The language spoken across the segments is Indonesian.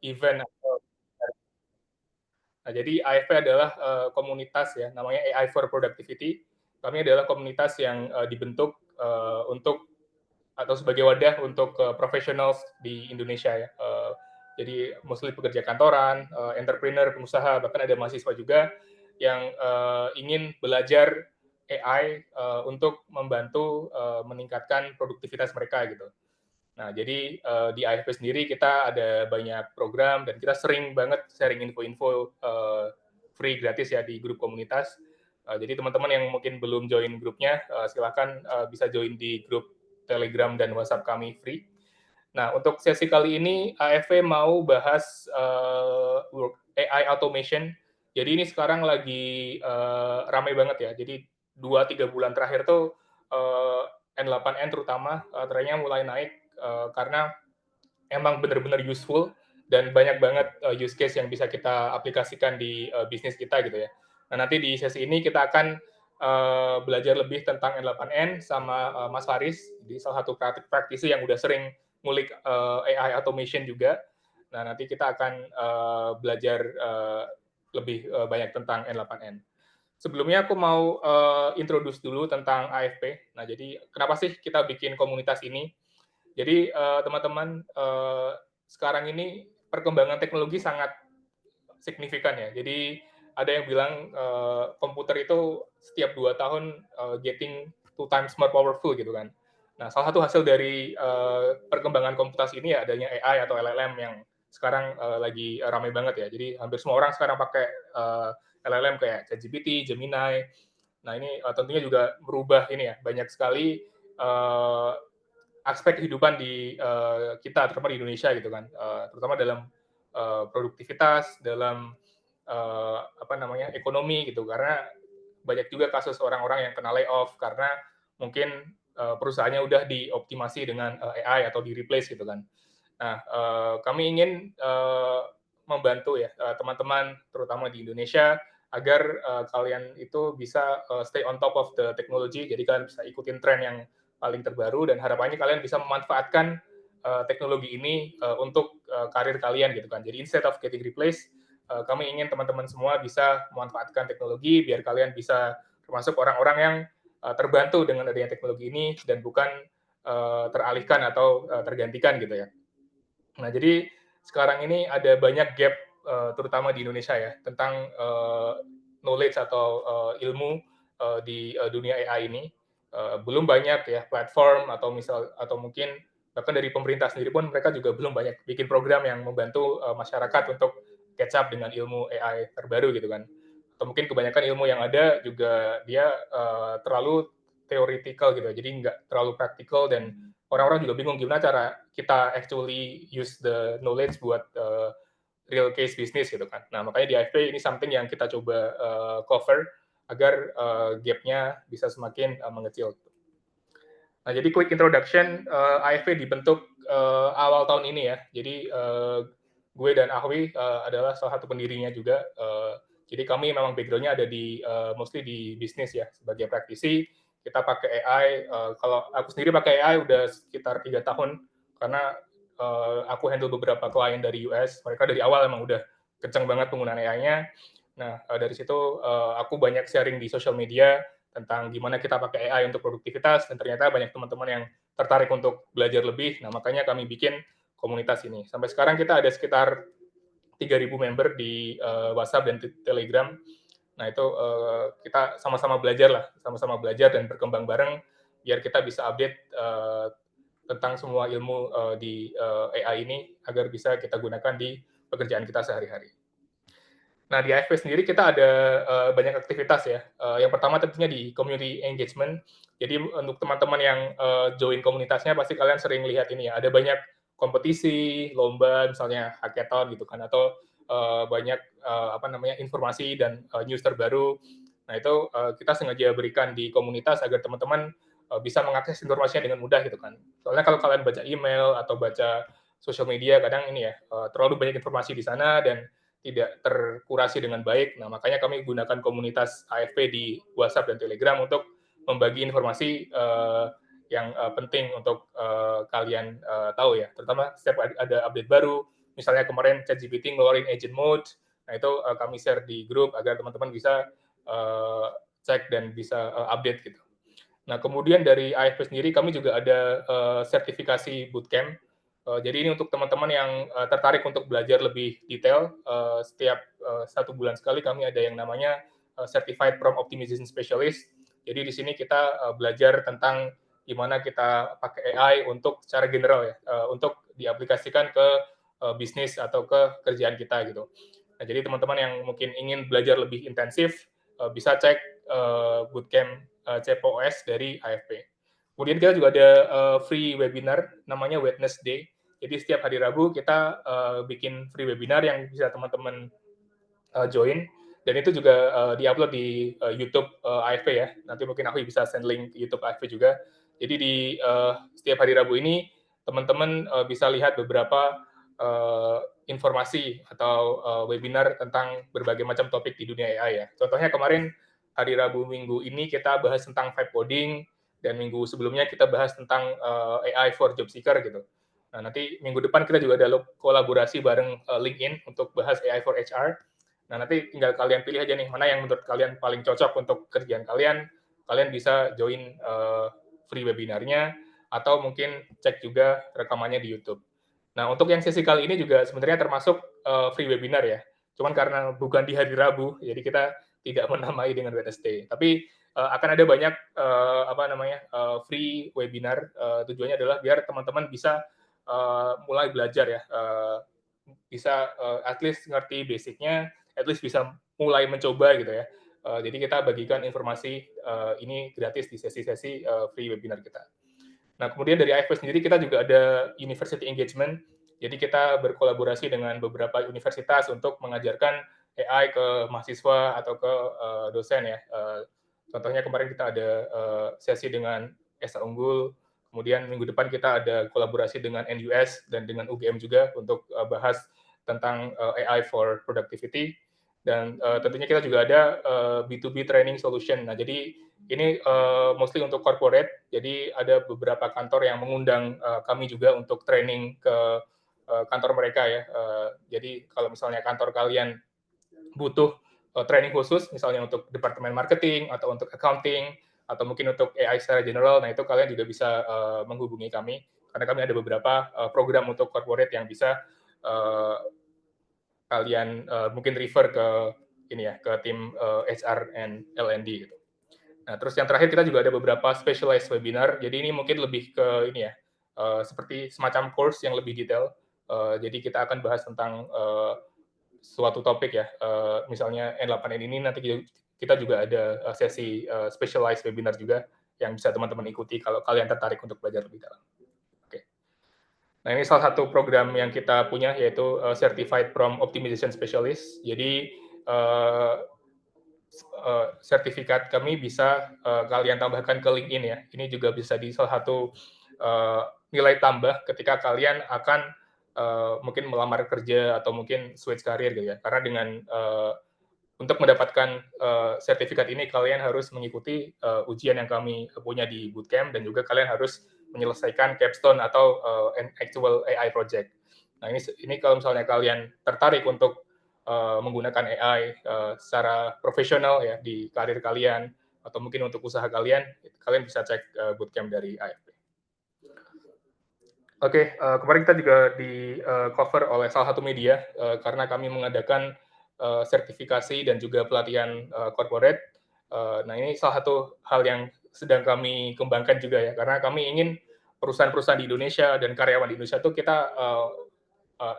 event atau nah, jadi AFP adalah komunitas ya, namanya AI for Productivity. Kami adalah komunitas yang dibentuk untuk atau sebagai wadah untuk profesional di Indonesia ya. Jadi mostly pekerja kantoran, entrepreneur, pengusaha, bahkan ada mahasiswa juga yang ingin belajar AI untuk membantu meningkatkan produktivitas mereka gitu. Nah, jadi di AFP sendiri kita ada banyak program dan kita sering banget sharing info-info free gratis ya di grup komunitas. Jadi teman-teman yang mungkin belum join grupnya, silakan bisa join di grup Telegram dan WhatsApp kami free. Nah, untuk sesi kali ini AFP mau bahas AI automation. Jadi ini sekarang lagi ramai banget ya. Jadi 2-3 bulan terakhir tuh N8N terutama trennya mulai naik karena emang benar-benar useful dan banyak banget use case yang bisa kita aplikasikan di bisnis kita gitu ya. Nah, nanti di sesi ini kita akan belajar lebih tentang N8N sama Mas Faris, di salah satu praktisi yang udah sering ngulik AI automation juga. Nah, nanti kita akan belajar lebih banyak tentang N8N. Sebelumnya aku mau introduce dulu tentang AFP. Nah, jadi kenapa sih kita bikin komunitas ini? Jadi teman-teman sekarang ini perkembangan teknologi sangat signifikan ya. Jadi ada yang bilang komputer itu setiap 2 tahun getting 2 times more powerful gitu kan. Nah, salah satu hasil dari perkembangan komputasi ini ya adanya AI atau LLM yang sekarang lagi ramai banget ya. Jadi hampir semua orang sekarang pakai LLM kayak ChatGPT, Gemini. Nah, ini tentunya juga merubah ini ya, banyak sekali aspek kehidupan di kita, terutama di Indonesia gitu kan, terutama dalam produktivitas, dalam apa namanya ekonomi gitu, karena banyak juga kasus orang-orang yang kena layoff karena mungkin perusahaannya udah dioptimasi dengan AI atau di replace gitu kan. Nah, kami ingin membantu ya teman-teman terutama di Indonesia agar kalian itu bisa stay on top of the technology, jadi kalian bisa ikutin tren yang paling terbaru dan harapannya kalian bisa memanfaatkan teknologi ini untuk karir kalian gitu kan. Jadi instead of getting replaced, kami ingin teman-teman semua bisa memanfaatkan teknologi biar kalian bisa termasuk orang-orang yang terbantu dengan adanya teknologi ini dan bukan teralihkan atau tergantikan gitu ya. Nah, jadi sekarang ini ada banyak gap terutama di Indonesia ya tentang knowledge atau ilmu di dunia AI ini. Belum banyak ya platform atau misal atau mungkin bahkan dari pemerintah sendiri pun mereka juga belum banyak bikin program yang membantu masyarakat untuk catch up dengan ilmu AI terbaru gitu kan. Atau mungkin kebanyakan ilmu yang ada juga dia terlalu theoretical gitu, jadi nggak terlalu praktikal dan orang-orang juga bingung gimana cara kita actually use the knowledge buat real case bisnis gitu kan. Nah, makanya di AFP ini something yang kita coba cover agar gap-nya bisa semakin mengecil. Nah, jadi quick introduction, AFP dibentuk awal tahun ini ya. Jadi gue dan Ahwi adalah salah satu pendirinya juga. Jadi kami memang background-nya ada di mostly di bisnis ya sebagai praktisi. Kita pakai AI. Kalau aku sendiri pakai AI udah sekitar 3 tahun karena aku handle beberapa klien dari US. Mereka dari awal emang udah kenceng banget penggunaan AI-nya. Nah, dari situ aku banyak sharing di social media tentang gimana kita pakai AI untuk produktivitas, dan ternyata banyak teman-teman yang tertarik untuk belajar lebih. Nah, makanya kami bikin komunitas ini. Sampai sekarang kita ada sekitar 3.000 member di WhatsApp dan Telegram. Nah, itu kita sama-sama belajar lah, sama-sama belajar dan berkembang bareng, biar kita bisa update tentang semua ilmu di AI ini, agar bisa kita gunakan di pekerjaan kita sehari-hari. Nah, di AFP sendiri kita ada banyak aktivitas ya. Yang pertama tentunya di community engagement. Jadi untuk teman-teman yang join komunitasnya pasti kalian sering lihat ini ya, ada banyak kompetisi, lomba, misalnya hackathon gitu kan, atau banyak apa namanya informasi dan news terbaru. Nah, itu kita sengaja berikan di komunitas agar teman-teman bisa mengakses informasinya dengan mudah gitu kan. Soalnya kalau kalian baca email atau baca sosial media kadang ini ya terlalu banyak informasi di sana dan tidak terkurasi dengan baik. Nah, makanya kami gunakan komunitas AFP di WhatsApp dan Telegram untuk membagi informasi yang penting untuk kalian tahu ya. Terutama setiap ada update baru, Misalnya kemarin ChatGPT ngeluarin agent mode, nah itu kami share di grup agar teman-teman bisa cek dan bisa update gitu. Nah, kemudian dari AFP sendiri kami juga ada sertifikasi bootcamp. Jadi ini untuk teman-teman yang tertarik untuk belajar lebih detail. Setiap 1 bulan sekali kami ada yang namanya Certified Prompt Optimization Specialist. Jadi di sini kita belajar tentang gimana kita pakai AI untuk secara general ya, untuk diaplikasikan ke bisnis atau ke kerjaan kita gitu. Nah, jadi teman-teman yang mungkin ingin belajar lebih intensif bisa cek bootcamp CPOS dari AFP. Kemudian kita juga ada free webinar namanya Wednesday. Jadi setiap hari Rabu kita bikin free webinar yang bisa teman-teman join, dan itu juga diupload di YouTube AFP ya. Nanti mungkin aku bisa send link YouTube AFP juga. Jadi di setiap hari Rabu ini teman-teman bisa lihat beberapa informasi atau webinar tentang berbagai macam topik di dunia AI ya. Contohnya kemarin hari Rabu minggu ini kita bahas tentang vibe coding, dan minggu sebelumnya kita bahas tentang AI for job seeker gitu. Nah, nanti minggu depan kita juga ada kolaborasi bareng LinkedIn untuk bahas AI for HR. Nah, nanti tinggal kalian pilih aja nih, mana yang menurut kalian paling cocok untuk kerjaan kalian. Kalian bisa join free webinarnya, atau mungkin cek juga rekamannya di YouTube. Nah, untuk yang sesi kali ini juga sebenarnya termasuk free webinar ya. Cuman karena bukan di hari Rabu, jadi kita tidak menamai dengan Wednesday. Tapi akan ada banyak free webinar. Tujuannya adalah biar teman-teman bisa mulai belajar ya, bisa at least ngerti basicnya, at least bisa mulai mencoba gitu ya. Jadi kita bagikan informasi ini gratis di sesi-sesi free webinar kita. Nah, kemudian dari AFP sendiri kita juga ada university engagement. Jadi kita berkolaborasi dengan beberapa universitas untuk mengajarkan AI ke mahasiswa atau ke dosen ya. Contohnya kemarin kita ada sesi dengan Esa Unggul, kemudian minggu depan kita ada kolaborasi dengan NUS dan dengan UGM juga untuk bahas tentang AI for productivity. Dan tentunya kita juga ada B2B training solution. Nah, jadi ini mostly untuk corporate, jadi ada beberapa kantor yang mengundang kami juga untuk training ke kantor mereka ya. Jadi kalau misalnya kantor kalian butuh training khusus, misalnya untuk departemen marketing atau untuk accounting atau mungkin untuk AI secara general, nah itu kalian juga bisa menghubungi kami karena kami ada beberapa program untuk corporate yang bisa kalian mungkin refer ke ini ya, ke tim HR and L&D gitu. Nah, terus yang terakhir kita juga ada beberapa specialized webinar. Jadi ini mungkin lebih ke ini ya, seperti semacam course yang lebih detail. Jadi kita akan bahas tentang suatu topik ya, misalnya N8N ini nanti kita juga ada sesi specialized webinar juga yang bisa teman-teman ikuti kalau kalian tertarik untuk belajar lebih dalam. Oke. Nah, ini salah satu program yang kita punya yaitu Certified Prompt Optimization Specialist. Jadi sertifikat kami bisa kalian tambahkan ke LinkedIn ya. Ini juga bisa di salah satu nilai tambah ketika kalian akan mungkin melamar kerja atau mungkin switch karir gitu ya. Karena dengan untuk mendapatkan sertifikat ini kalian harus mengikuti ujian yang kami punya di bootcamp, dan juga kalian harus menyelesaikan capstone atau an actual AI project. Nah, ini kalau misalnya kalian tertarik untuk menggunakan AI secara profesional ya di karir kalian atau mungkin untuk usaha kalian, kalian bisa cek bootcamp dari AFP. Oke, kemarin kita juga di cover oleh salah satu media karena kami mengadakan sertifikasi dan juga pelatihan corporate. Nah, ini salah satu hal yang sedang kami kembangkan juga ya, karena kami ingin perusahaan-perusahaan di Indonesia dan karyawan di Indonesia itu kita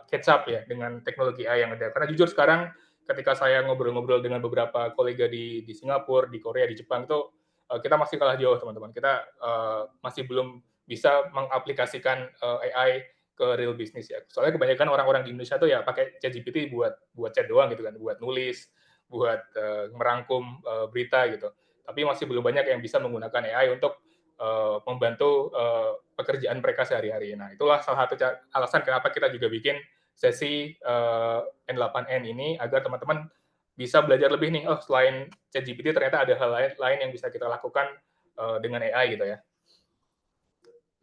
catch up ya dengan teknologi AI yang ada. Karena jujur sekarang ketika saya ngobrol-ngobrol dengan beberapa kolega di Singapura, di Korea, di Jepang itu kita masih kalah jauh teman-teman. Kita masih belum bisa mengaplikasikan AI ke real business ya. Soalnya kebanyakan orang-orang di Indonesia tuh ya pakai ChatGPT buat chat doang gitu kan, buat nulis, buat merangkum berita gitu. Tapi masih belum banyak yang bisa menggunakan AI untuk membantu pekerjaan mereka sehari-hari. Nah, itulah salah satu alasan kenapa kita juga bikin sesi N8N ini agar teman-teman bisa belajar lebih nih. Oh, selain ChatGPT ternyata ada hal lain yang bisa kita lakukan dengan AI gitu ya.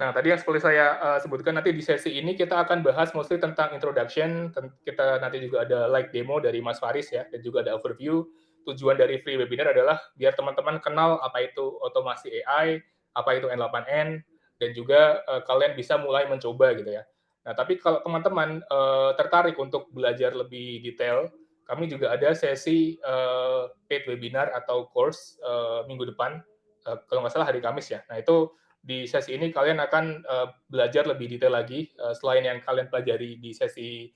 Nah, tadi yang seperti saya sebutkan, nanti di sesi ini kita akan bahas mostly tentang introduction, kita nanti juga ada live demo dari Mas Faris ya, dan juga ada overview. Tujuan dari free webinar adalah biar teman-teman kenal apa itu otomasi AI, apa itu N8N, dan juga kalian bisa mulai mencoba gitu ya. Nah, tapi kalau teman-teman tertarik untuk belajar lebih detail, kami juga ada sesi paid webinar atau course minggu depan, kalau nggak salah hari Kamis ya. Nah, itu di sesi ini kalian akan belajar lebih detail lagi selain yang kalian pelajari di sesi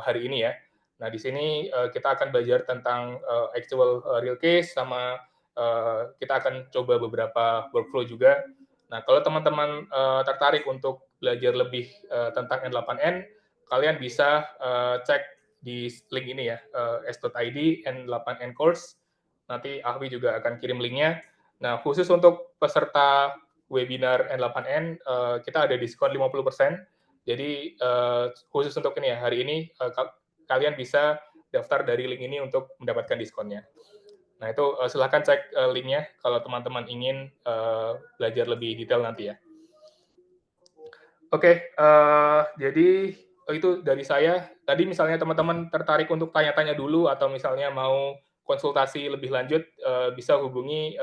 hari ini ya. Nah, di sini kita akan belajar tentang actual real case sama kita akan coba beberapa workflow juga. Nah, kalau teman-teman tertarik untuk belajar lebih tentang N8N, kalian bisa cek di link ini ya, s.id N8N course. Nanti Ahwi juga akan kirim linknya. Nah, khusus untuk peserta webinar N8N, kita ada diskon 50%. Jadi khusus untuk ini ya, hari ini kalian bisa daftar dari link ini untuk mendapatkan diskonnya. Nah, itu silahkan cek linknya kalau teman-teman ingin belajar lebih detail nanti ya. Oke, jadi itu dari saya. Tadi misalnya teman-teman tertarik untuk tanya-tanya dulu atau misalnya mau konsultasi lebih lanjut, bisa hubungi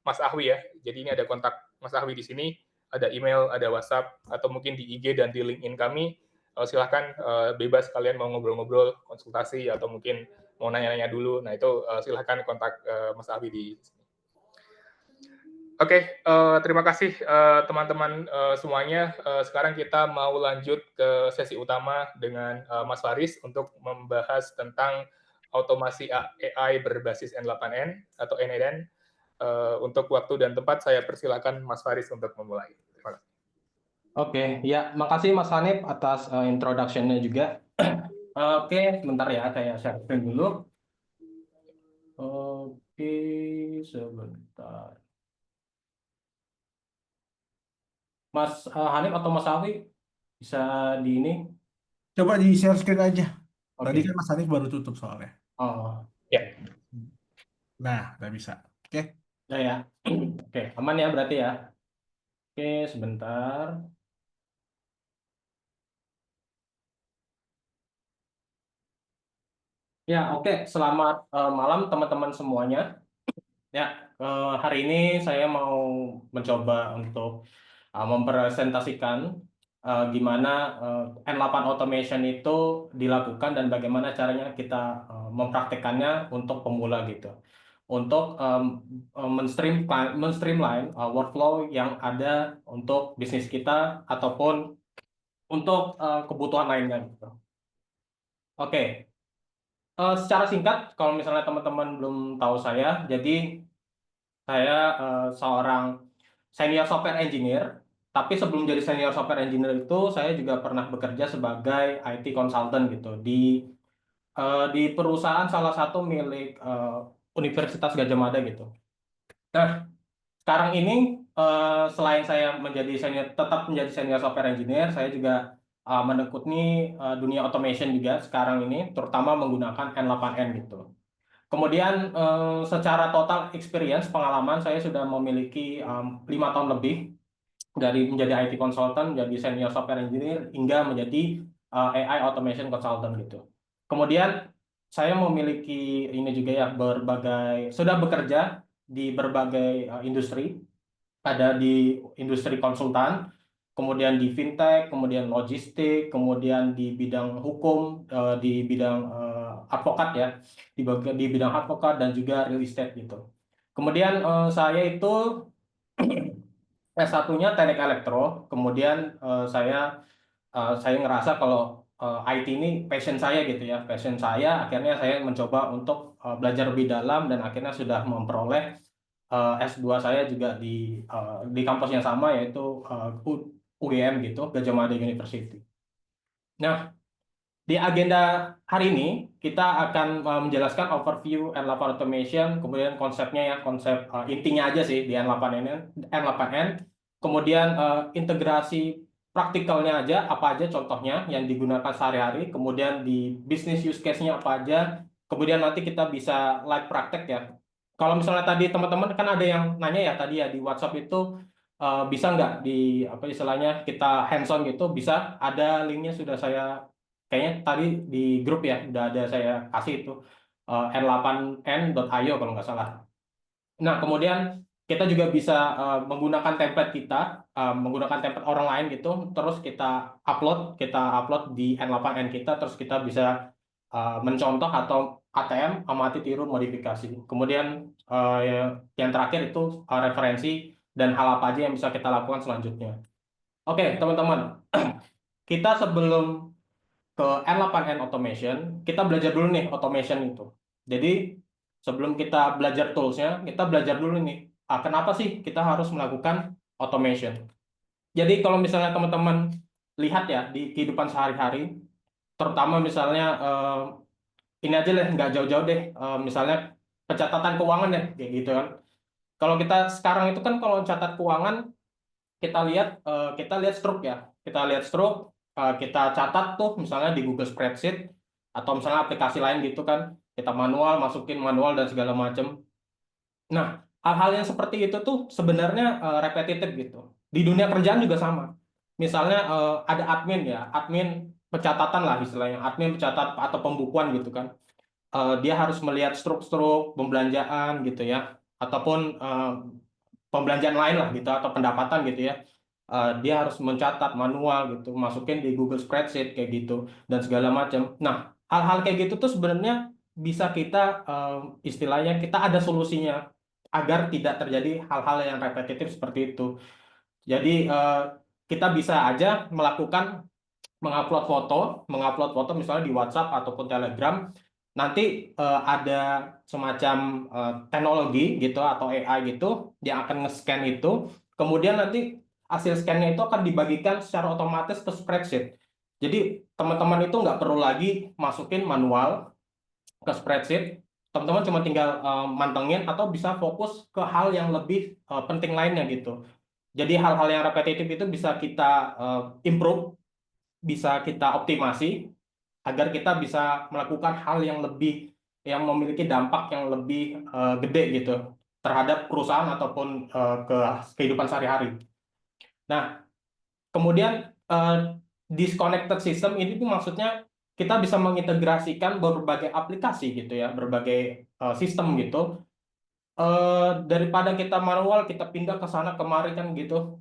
Mas Ahwi ya. Jadi ini ada kontak Mas Ahwi di sini, ada email, ada WhatsApp, atau mungkin di IG dan di LinkedIn kami. Silahkan bebas kalian mau ngobrol-ngobrol, konsultasi, atau mungkin mau nanya-nanya dulu. Nah, itu silahkan kontak Mas Ahwi di sini. Oke, terima kasih teman-teman semuanya. Sekarang kita mau lanjut ke sesi utama dengan Mas Faris untuk membahas tentang otomasi AI berbasis N8N atau N8N. Untuk waktu dan tempat, saya persilakan Mas Faris untuk memulai. Terima kasih. Oke, ya, makasih Mas Hanif atas introduction-nya juga. Oke, sebentar ya, saya share screen dulu. Oke, sebentar. Mas Hanif atau Mas Awi bisa di ini? Coba di share screen aja. Tadi Oke. kan Mas Hanif baru tutup soalnya. Oh, Ya. Nah, udah bisa. Oke. ya. Oke, aman ya berarti ya. Oke, sebentar. Ya, oke. Selamat malam teman-teman semuanya. Ya, hari ini saya mau mencoba untuk mempresentasikan gimana N8 automation itu dilakukan dan bagaimana caranya kita mempraktekannya untuk pemula gitu. Untuk men-streamline workflow yang ada untuk bisnis kita ataupun untuk kebutuhan lainnya gitu. Oke. Secara singkat, kalau misalnya teman-teman belum tahu saya, jadi saya seorang senior software engineer, tapi sebelum jadi senior software engineer itu saya juga pernah bekerja sebagai IT consultant gitu di perusahaan salah satu milik Universitas Gadjah Mada gitu. Nah, sekarang ini selain saya tetap menjadi senior software engineer, saya juga menekuni dunia automation juga sekarang ini, terutama menggunakan N8N gitu. Kemudian secara total experience pengalaman saya sudah memiliki 5 tahun lebih dari menjadi IT consultant, menjadi senior software engineer hingga menjadi AI automation consultant gitu. Kemudian saya memiliki ini juga ya sudah bekerja di berbagai industri, ada di industri konsultan, kemudian di fintech, kemudian logistik, kemudian di bidang hukum, di bidang advokat ya, di bidang advokat dan juga real estate gitu. Kemudian saya itu S1-nya teknik elektro, kemudian saya ngerasa kalau IT ini passion saya gitu ya, passion saya. Akhirnya saya mencoba untuk belajar lebih dalam dan akhirnya sudah memperoleh S2 saya juga di kampus yang sama yaitu UGM gitu, Gadjah Mada University. Nah, di agenda hari ini kita akan menjelaskan overview N8 automation, kemudian konsepnya ya, konsep intinya aja sih di N8N. Kemudian integrasi praktikalnya aja, apa aja contohnya yang digunakan sehari-hari, kemudian di business use case-nya apa aja, kemudian nanti kita bisa live praktek ya. Kalau misalnya tadi teman-teman kan ada yang nanya ya tadi ya di WhatsApp itu bisa nggak di apa istilahnya kita hands-on gitu, bisa, ada linknya sudah saya kayaknya tadi di grup ya udah ada saya kasih itu, n8n.io kalau nggak salah. Nah, kemudian kita juga bisa menggunakan template kita, menggunakan template orang lain gitu, terus kita upload di N8N kita, terus kita bisa mencontoh atau ATM, amati, tiru, modifikasi. Kemudian yang terakhir itu referensi dan hal apa aja yang bisa kita lakukan selanjutnya. Oke, teman-teman, kita sebelum ke N8N Automation, kita belajar dulu nih automation itu. Jadi sebelum kita belajar toolsnya, kita belajar dulu nih, kenapa sih kita harus melakukan automation. Jadi kalau misalnya teman-teman lihat ya di kehidupan sehari-hari, terutama misalnya ini aja deh, nggak jauh-jauh deh, misalnya pencatatan keuangan deh, kayak gitu kan. Kalau kita sekarang itu kan kalau catat keuangan, kita lihat struk ya, kita catat tuh misalnya di Google Spreadsheet atau misalnya aplikasi lain gitu kan, kita manual, masukin manual dan segala macam. Nah, hal-hal yang seperti itu tuh sebenarnya repetitif gitu. Di dunia kerjaan juga sama. Misalnya ada admin ya, admin pencatatan lah istilahnya, admin pencatat atau pembukuan gitu kan. Dia harus melihat struk-struk pembelanjaan gitu ya, ataupun pembelanjaan lain lah gitu atau pendapatan gitu ya. Dia harus mencatat manual gitu, masukin di Google Spreadsheet kayak gitu dan segala macam. Nah, hal-hal kayak gitu tuh sebenarnya bisa kita istilahnya kita ada solusinya agar tidak terjadi hal-hal yang repetitif seperti itu. Jadi kita bisa aja mengupload foto misalnya di WhatsApp ataupun Telegram. Nanti ada semacam teknologi gitu atau AI gitu yang akan nge-scan itu. Kemudian nanti hasil scan-nya itu akan dibagikan secara otomatis ke spreadsheet. Jadi teman-teman itu nggak perlu lagi masukin manual ke spreadsheet. Teman-teman cuma tinggal mantengin atau bisa fokus ke hal yang lebih penting lainnya gitu. Jadi hal-hal yang repetitif itu bisa kita improve, bisa kita optimasi agar kita bisa melakukan hal yang memiliki dampak yang lebih gede gitu terhadap perusahaan ataupun ke kehidupan sehari-hari. Nah, kemudian disconnected system ini tuh maksudnya kita bisa mengintegrasikan berbagai aplikasi gitu ya, berbagai sistem gitu. Daripada kita manual, kita pindah ke sana kemari kan gitu.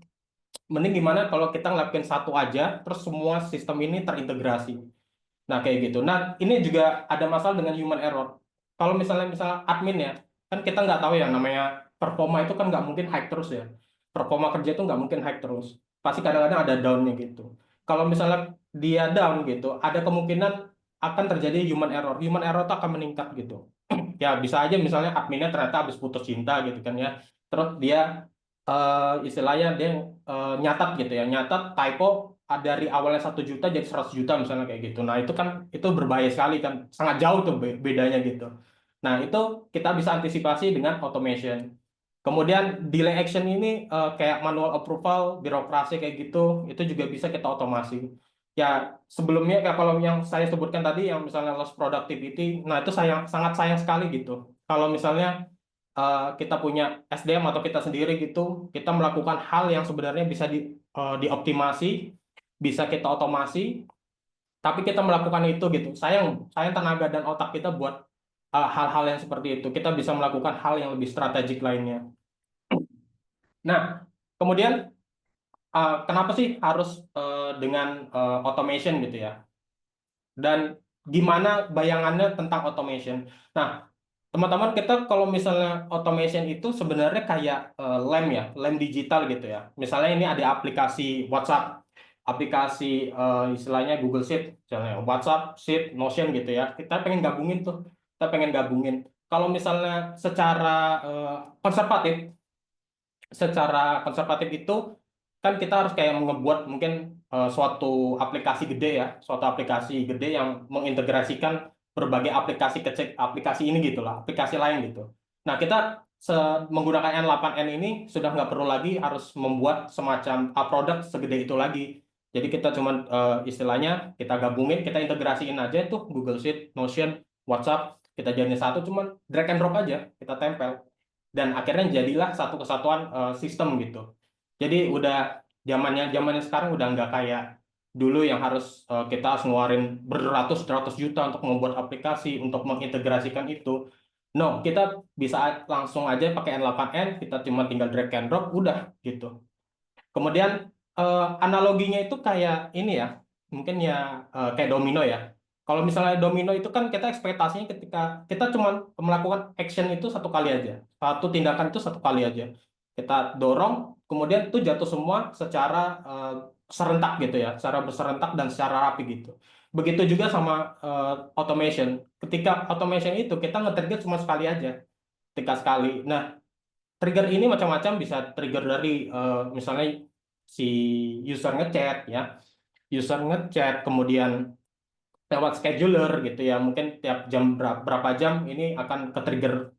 Mending gimana kalau kita ngelakuin satu aja, terus semua sistem ini terintegrasi. Nah, kayak gitu. Nah, ini juga ada masalah dengan human error. Kalau misalnya admin ya, kan kita nggak tahu ya namanya performa itu kan nggak mungkin high terus ya. Performa kerja itu nggak mungkin high terus. Pasti kadang-kadang ada down-nya gitu. Kalau misalnya dia down gitu, ada kemungkinan akan terjadi human error. Human error itu akan meningkat gitu. Ya, bisa aja misalnya adminnya ternyata habis putus cinta gitu kan ya. Terus dia istilahnya dia nyatat gitu ya, nyatat typo dari awalnya 1 juta jadi 100 juta misalnya kayak gitu. Nah, itu kan itu berbahaya sekali kan, sangat jauh tuh bedanya gitu. Nah, itu kita bisa antisipasi dengan automation. Kemudian delay action ini kayak manual approval, birokrasi kayak gitu, itu juga bisa kita otomasi. Ya, sebelumnya ya kalau yang saya sebutkan tadi yang misalnya loss productivity, nah itu sangat sayang sekali gitu. Kalau misalnya kita punya SDM atau kita sendiri gitu, kita melakukan hal yang sebenarnya bisa dioptimasi, bisa kita otomasi, tapi kita melakukan itu gitu. Sayang, sayang tenaga dan otak kita buat hal-hal yang seperti itu. Kita bisa melakukan hal yang lebih strategik lainnya. Nah, kemudian kenapa sih harus dengan automation gitu ya? Dan gimana bayangannya tentang automation? Nah, teman-teman, kita kalau misalnya automation itu sebenarnya kayak lem ya, lem digital gitu ya. Misalnya ini ada aplikasi WhatsApp, aplikasi istilahnya Google Sheet, misalnya WhatsApp, Sheet, Notion gitu ya. Kita pengen gabungin tuh, kita pengen gabungin. Kalau misalnya secara konservatif itu kan kita harus kayak ngebuat mungkin suatu aplikasi gede ya, suatu aplikasi gede yang mengintegrasikan berbagai aplikasi kecil, aplikasi ini gitulah, aplikasi lain gitu. Nah, kita menggunakan N8N ini sudah nggak perlu lagi harus membuat semacam produk segede itu lagi. Jadi kita cuma istilahnya kita gabungin, kita integrasiin aja tuh Google Sheet, Notion, WhatsApp, kita jadiin satu, cuma drag and drop aja, kita tempel. Dan akhirnya jadilah satu kesatuan sistem gitu. Jadi udah zamannya sekarang udah nggak kayak dulu yang harus kita harus ngeluarin beratus-ratus juta untuk membuat aplikasi untuk mengintegrasikan itu. No, kita bisa langsung aja pakai N8N, kita cuma tinggal drag and drop, udah gitu. Kemudian analoginya itu kayak ini ya, mungkin ya kayak domino ya. Kalau misalnya domino itu kan kita ekspektasinya ketika kita cuma melakukan action itu satu kali aja, satu tindakan itu satu kali aja. Kita dorong, kemudian itu jatuh semua secara serentak gitu ya, secara berserentak dan secara rapi gitu. Begitu juga sama automation. Ketika automation itu kita nge-trigger cuma sekali aja, ketika sekali. Nah, trigger ini macam-macam, bisa trigger dari misalnya si user ngechat ya, kemudian lewat scheduler gitu ya, mungkin tiap jam berapa jam ini akan ke trigger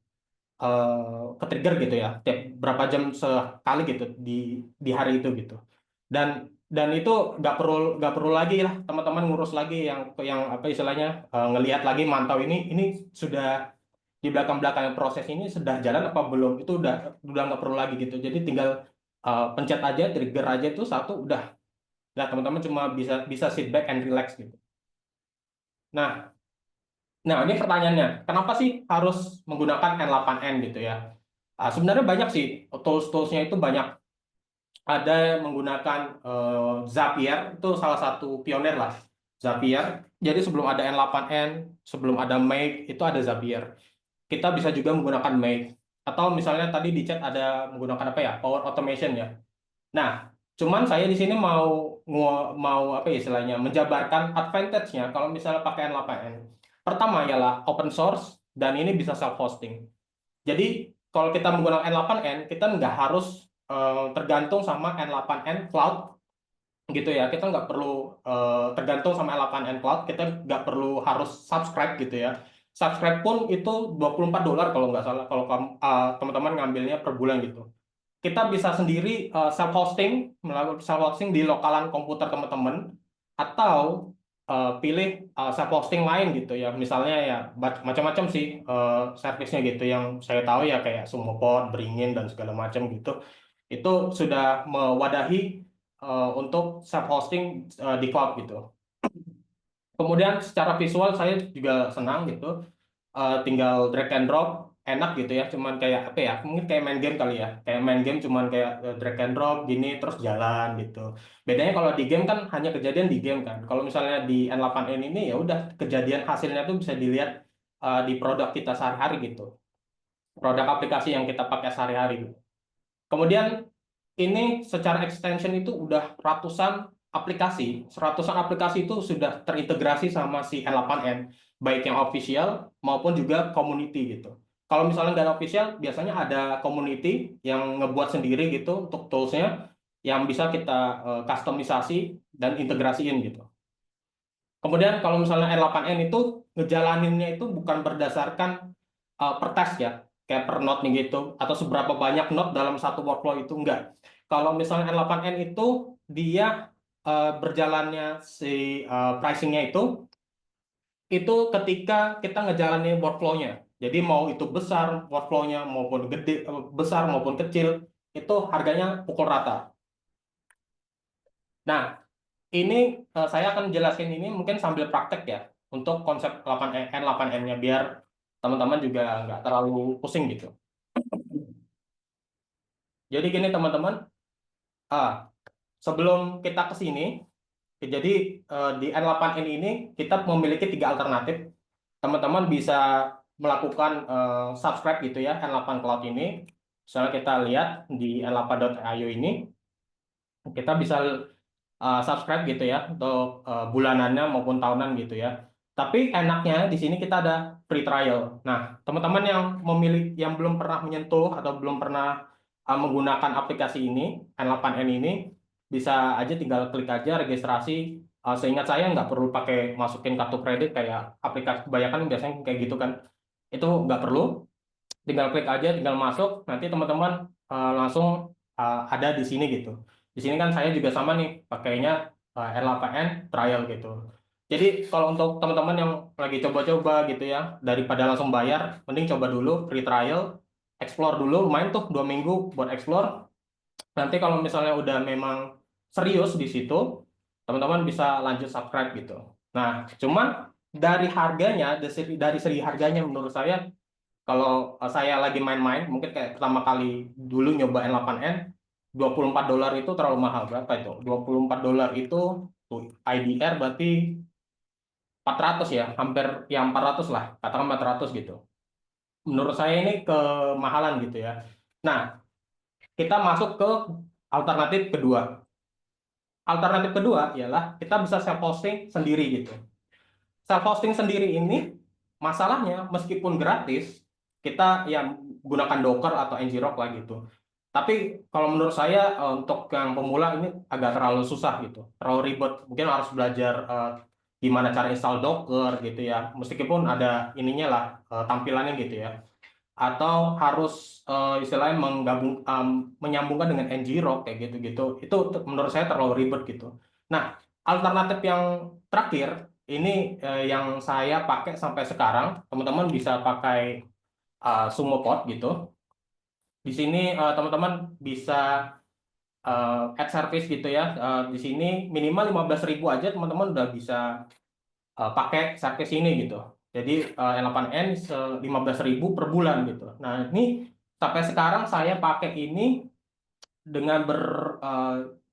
gitu ya, tiap berapa jam sekali gitu di hari itu gitu. Dan itu nggak perlu lagi lah teman-teman ngurus lagi yang apa istilahnya ngelihat lagi, mantau ini sudah di belakang proses ini sudah jalan apa belum, itu udah nggak perlu lagi gitu. Jadi tinggal pencet aja, trigger aja, itu satu udah teman-teman cuma bisa bisa sit back and relax gitu. Nah, ini pertanyaannya, kenapa sih harus menggunakan N8N gitu ya? Sebenarnya banyak sih, tools-toolsnya itu banyak. Ada yang menggunakan Zapier, itu salah satu pionir lah, Zapier. Jadi sebelum ada N8N, sebelum ada Make, itu ada Zapier. Kita bisa juga menggunakan Make. Atau misalnya tadi di chat ada menggunakan apa ya, Power Automation ya. Nah, cuman saya di sini mau apa ya istilahnya, menjabarkan advantage-nya kalau misalnya pakai N8N. Pertama ialah open source dan ini bisa self hosting. Jadi kalau kita menggunakan N8N, kita nggak harus tergantung sama N8N cloud gitu ya. Kita nggak perlu tergantung sama N8N cloud, kita nggak perlu harus subscribe gitu ya. Subscribe pun itu $24 kalau nggak salah, kalau teman-teman ngambilnya per bulan gitu. Kita bisa sendiri melakukan self hosting di lokalan komputer teman-teman, atau pilih self hosting lain gitu ya. Misalnya ya macam-macam sih servisnya gitu, yang saya tahu ya kayak Sumopod, Beringin dan segala macam gitu. Itu sudah mewadahi untuk self hosting di cloud gitu. Kemudian secara visual saya juga senang gitu. Tinggal drag and drop, enak gitu ya, cuman kayak apa ya, mungkin kayak main game kali ya, kayak main game cuman kayak drag and drop gini terus jalan gitu. Bedanya kalau di game kan hanya kejadian di game kan, kalau misalnya di N8N ini ya udah kejadian hasilnya tuh bisa dilihat di produk kita sehari-hari gitu, produk aplikasi yang kita pakai sehari-hari gitu. Kemudian ini secara extension itu udah ratusan aplikasi itu sudah terintegrasi sama si N8N, baik yang official maupun juga community gitu. Kalau misalnya nggak ada official, biasanya ada community yang ngebuat sendiri gitu untuk toolsnya, yang bisa kita customisasi dan integrasiin gitu. Kemudian kalau misalnya N8N itu ngejalaninnya itu bukan berdasarkan per task ya, kayak per node nih gitu, atau seberapa banyak node dalam satu workflow, itu enggak. Kalau misalnya N8N itu dia berjalannya si pricingnya itu ketika kita ngejalanin workflow-nya. Jadi mau itu besar workflow-nya maupun gede, besar maupun kecil, itu harganya pukul rata. Nah, ini saya akan jelasin ini mungkin sambil praktek ya, untuk konsep N8N-nya, biar teman-teman juga nggak terlalu pusing gitu. Jadi gini teman-teman, sebelum kita ke sini, jadi di N8N ini kita memiliki 3 alternatif. Teman-teman bisa melakukan subscribe gitu ya, N8 Cloud ini. Misalnya kita lihat di n8.io ini, kita bisa subscribe gitu ya, untuk bulanannya maupun tahunan gitu ya. Tapi enaknya di sini kita ada free trial. Nah, teman-teman yang belum pernah menyentuh atau belum pernah menggunakan aplikasi ini, N8N ini, bisa aja tinggal klik aja registrasi. Seingat saya nggak perlu pakai masukin kartu kredit kayak aplikasi kebanyakan biasanya kayak gitu kan. Itu nggak perlu, tinggal klik aja, tinggal masuk, nanti teman-teman langsung ada di sini gitu. Di sini kan saya juga sama nih, pakainya N8N trial gitu. Jadi kalau untuk teman-teman yang lagi coba-coba gitu ya, daripada langsung bayar, mending coba dulu free trial, explore dulu, main tuh 2 minggu buat explore. Nanti kalau misalnya udah memang serius di situ, teman-teman bisa lanjut subscribe gitu. Nah, cuman dari harganya, dari segi harganya menurut saya, kalau saya lagi main-main, mungkin kayak pertama kali dulu nyoba N8N, $24 itu terlalu mahal. Berapa itu? $24 itu tuh, IDR berarti 400 ya, hampir yang 400 lah, katakan 400 gitu. Menurut saya ini kemahalan gitu ya. Nah, kita masuk ke alternatif kedua. Alternatif kedua ialah kita bisa self hosting sendiri gitu. Self hosting sendiri ini masalahnya meskipun gratis, kita ya gunakan Docker atau Ngrok lah gitu. Tapi kalau menurut saya untuk yang pemula ini agak terlalu susah gitu, terlalu ribet. Mungkin harus belajar gimana cara install Docker gitu ya. Meskipun ada ininya lah tampilannya gitu ya. Atau harus istilahnya menyambungkan dengan Ngrok kayak gitu-gitu. Itu menurut saya terlalu ribet gitu. Nah, alternatif yang terakhir ini yang saya pakai sampai sekarang, teman-teman bisa pakai SumoPod gitu. Di sini teman-teman bisa add service gitu ya. Di sini minimal 15.000 aja teman-teman udah bisa pakai service ini gitu. Jadi L8N 15.000 per bulan gitu. Nah, ini sampai sekarang saya pakai ini dengan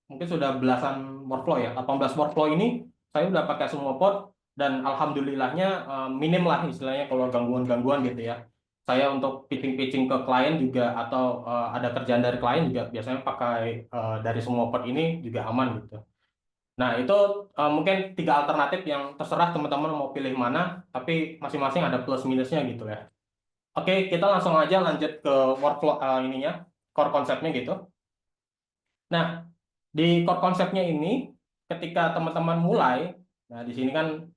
mungkin sudah belasan workflow ya, 18 workflow ini saya udah pakai semua pod, dan alhamdulillahnya minim lah istilahnya kalau gangguan-gangguan gitu ya. Saya untuk pitching-pitching ke klien juga, atau ada kerjaan dari klien juga biasanya pakai dari semua pod ini juga aman gitu. Nah, itu mungkin 3 alternatif yang terserah teman-teman mau pilih mana, tapi masing-masing ada plus minusnya gitu ya. Oke, kita langsung aja lanjut ke workflow ininya, core konsepnya gitu. Nah, di core konsepnya ini, ketika teman-teman mulai, nah di sini kan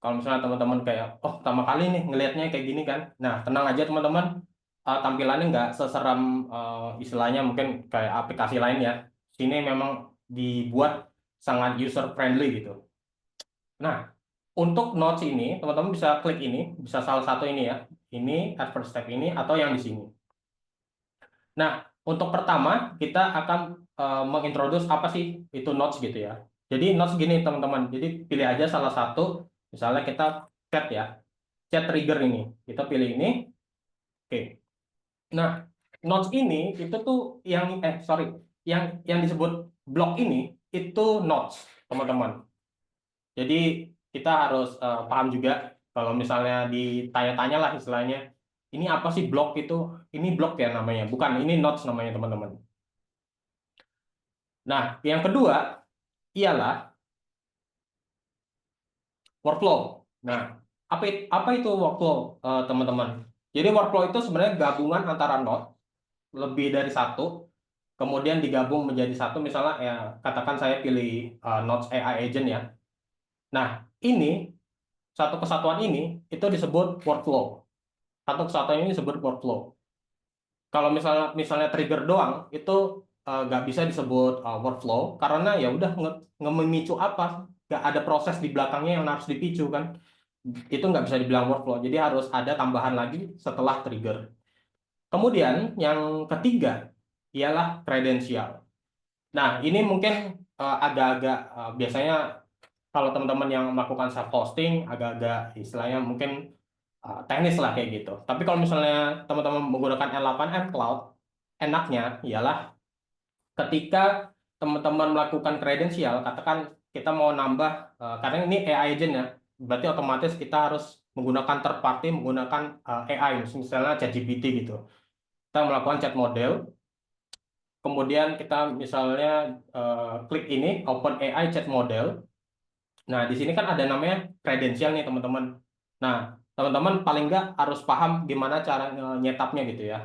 kalau misalnya teman-teman kayak, oh pertama kali nih ngelihatnya kayak gini kan, nah tenang aja teman-teman, tampilannya nggak seseram istilahnya mungkin kayak aplikasi lain ya. Sini memang dibuat sangat user friendly gitu. Nah, untuk notes ini, teman-teman bisa klik ini, bisa salah satu ini ya, ini, add first step ini, atau yang di sini. Nah, untuk pertama kita akan mengintroduce apa sih itu notes gitu ya. Jadi notes gini teman-teman. Jadi pilih aja salah satu. Misalnya kita chat ya, chat trigger ini. Kita pilih ini. Oke. Nah, notes ini itu tuh yang sorry, yang disebut blog ini itu notes teman-teman. Jadi kita harus paham juga kalau misalnya ditanya-tanya lah istilahnya, ini apa sih blog itu? Ini blog ya namanya, bukan ini notes namanya teman-teman. Nah, yang kedua ialah workflow. Nah, apa itu workflow, teman-teman? Jadi workflow itu sebenarnya gabungan antara node lebih dari satu, kemudian digabung menjadi satu. Misalnya ya, katakan saya pilih nodes AI agent ya. Nah, ini satu kesatuan ini itu disebut workflow. Satu kesatuan ini disebut workflow. Kalau misalnya trigger doang itu nggak bisa disebut workflow, karena ya udah memicu apa, nggak ada proses di belakangnya yang harus dipicu kan, itu nggak bisa dibilang workflow. Jadi harus ada tambahan lagi setelah trigger. Kemudian yang ketiga ialah kredensial. Nah, ini mungkin agak-agak biasanya kalau teman-teman yang melakukan self hosting agak-agak istilahnya mungkin teknis lah kayak gitu. Tapi kalau misalnya teman-teman menggunakan N8N Cloud, enaknya ialah ketika teman-teman melakukan kredensial, katakan kita mau nambah, karena ini AI agent ya, berarti otomatis kita harus menggunakan third party, menggunakan AI, misalnya ChatGPT gitu. Kita melakukan chat model, kemudian kita misalnya klik ini, Open AI Chat Model. Nah, di sini kan ada namanya kredensial nih teman-teman. Nah, teman-teman paling nggak harus paham gimana cara nyetapnya gitu ya.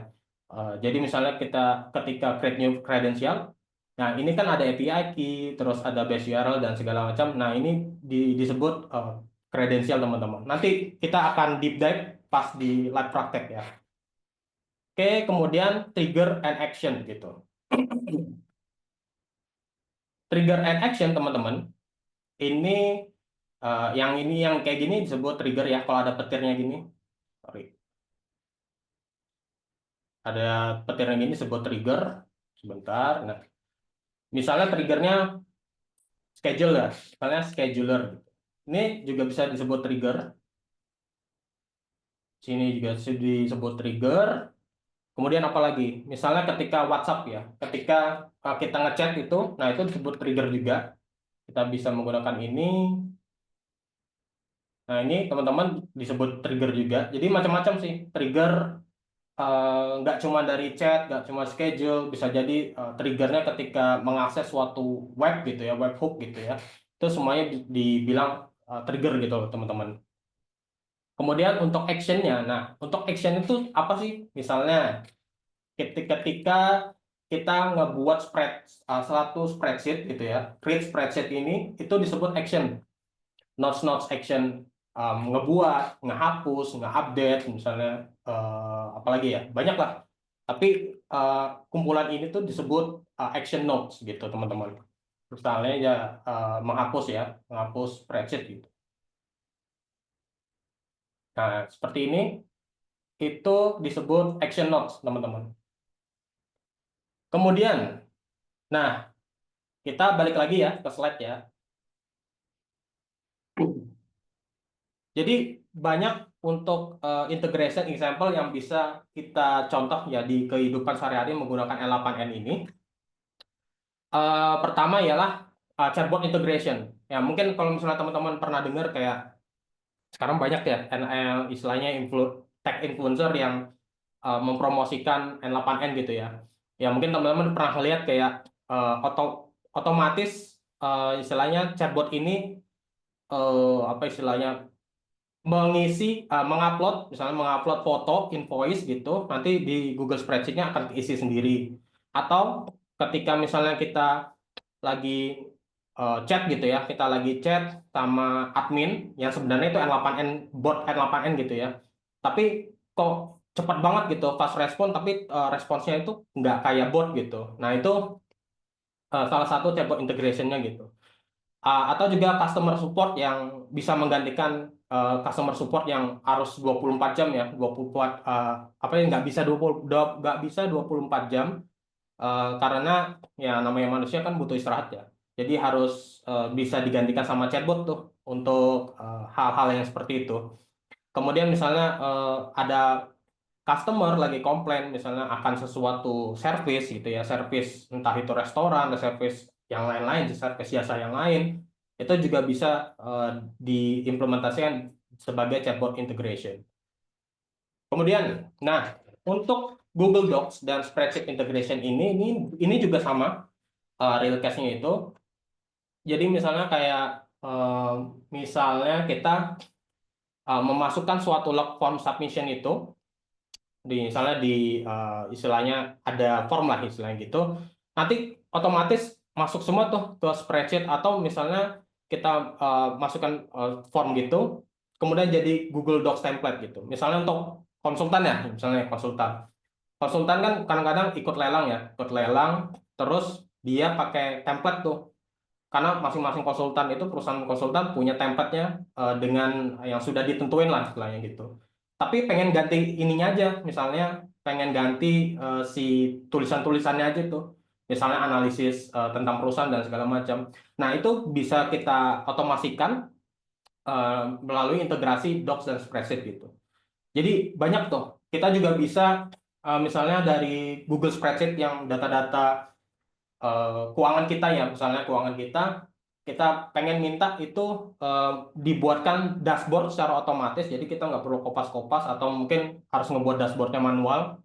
Jadi misalnya kita ketika create new credential, nah ini kan ada API key, terus ada base URL dan segala macam. Nah, ini disebut kredensial teman-teman. Nanti kita akan deep dive pas di live praktek ya. Oke, kemudian trigger and action gitu. Trigger and action teman-teman, ini yang kayak gini disebut trigger ya, kalau ada petirnya gini. Sorry. Ada petirnya gini disebut trigger. Sebentar. Nah, Misalnya triggernya schedule ya, misalnya scheduler gitu. Ini juga bisa disebut trigger. Sini juga disebut trigger. Kemudian apa lagi? Misalnya ketika WhatsApp ya, ketika kita ngechat itu, nah itu disebut trigger juga. Kita bisa menggunakan ini. Nah ini teman-teman disebut trigger juga. Jadi macam-macam sih trigger. Nggak cuma dari chat, nggak cuma schedule, bisa jadi triggernya ketika mengakses suatu web gitu ya, webhook gitu ya. Itu semuanya dibilang trigger gitu loh teman-teman. Kemudian untuk actionnya, nah untuk action itu apa sih? Misalnya ketika kita ngebuat suatu spreadsheet gitu ya, create spreadsheet ini itu disebut action, notes action, ngebuat, ngehapus, ngeupdate, misalnya apalagi ya, banyak lah. Tapi kumpulan ini tuh disebut action notes gitu teman-teman. Misalnya ya menghapus ya, menghapus spreadsheet gitu. Nah seperti ini itu disebut action notes teman-teman. Kemudian, nah kita balik lagi ya ke slide ya. Jadi banyak untuk integration example yang bisa kita contoh ya di kehidupan sehari-hari menggunakan L8N ini. Pertama ialah chatbot integration. Ya mungkin kalau misalnya teman-teman pernah dengar kayak sekarang banyak ya istilahnya tech influencer yang mempromosikan N8N gitu ya. Ya mungkin teman-teman pernah lihat kayak otomatis istilahnya chatbot ini apa istilahnya mengupload misalnya mengupload foto invoice gitu nanti di Google Spreadsheet-nya akan diisi sendiri atau ketika misalnya kita lagi chat gitu ya kita lagi chat sama admin yang sebenarnya itu N8N bot N8N gitu ya tapi kok cepat banget gitu fast respon tapi responsnya itu nggak kayak bot gitu nah itu salah satu chatbot integration-nya gitu. Atau juga customer support yang bisa menggantikan customer support yang harus 24 jam ya, 24 apa yang nggak bisa 24 jam karena ya namanya manusia kan butuh istirahat ya. Jadi harus bisa digantikan sama chatbot tuh untuk hal-hal yang seperti itu. Kemudian misalnya ada customer lagi komplain misalnya akan sesuatu service gitu ya, service entah itu restoran atau service yang lain-lain, service jasa yang lain, itu juga bisa diimplementasikan sebagai chatbot integration. Kemudian, nah untuk Google Docs dan spreadsheet integration ini juga sama real case-nya itu. Jadi misalnya kayak misalnya kita memasukkan suatu log form submission itu misalnya di istilahnya ada form lah istilahnya gitu nanti otomatis masuk semua tuh ke spreadsheet atau misalnya kita masukkan form gitu kemudian jadi Google Docs template gitu misalnya untuk konsultan ya misalnya konsultan kan kadang-kadang ikut lelang terus dia pakai template tuh karena masing-masing konsultan itu perusahaan konsultan punya template-nya dengan yang sudah ditentuin lah istilahnya gitu. Tapi pengen ganti ininya aja, misalnya pengen ganti si tulisan-tulisannya aja tuh. Misalnya analisis tentang perusahaan dan segala macam. Nah, itu bisa kita otomasikan melalui integrasi Docs dan Spreadsheet gitu. Jadi banyak tuh. Kita juga bisa misalnya dari Google Spreadsheet yang data-data keuangan kita ya misalnya keuangan kita pengen minta itu dibuatkan dashboard secara otomatis jadi kita nggak perlu kopas-kopas atau mungkin harus ngebuat dashboardnya manual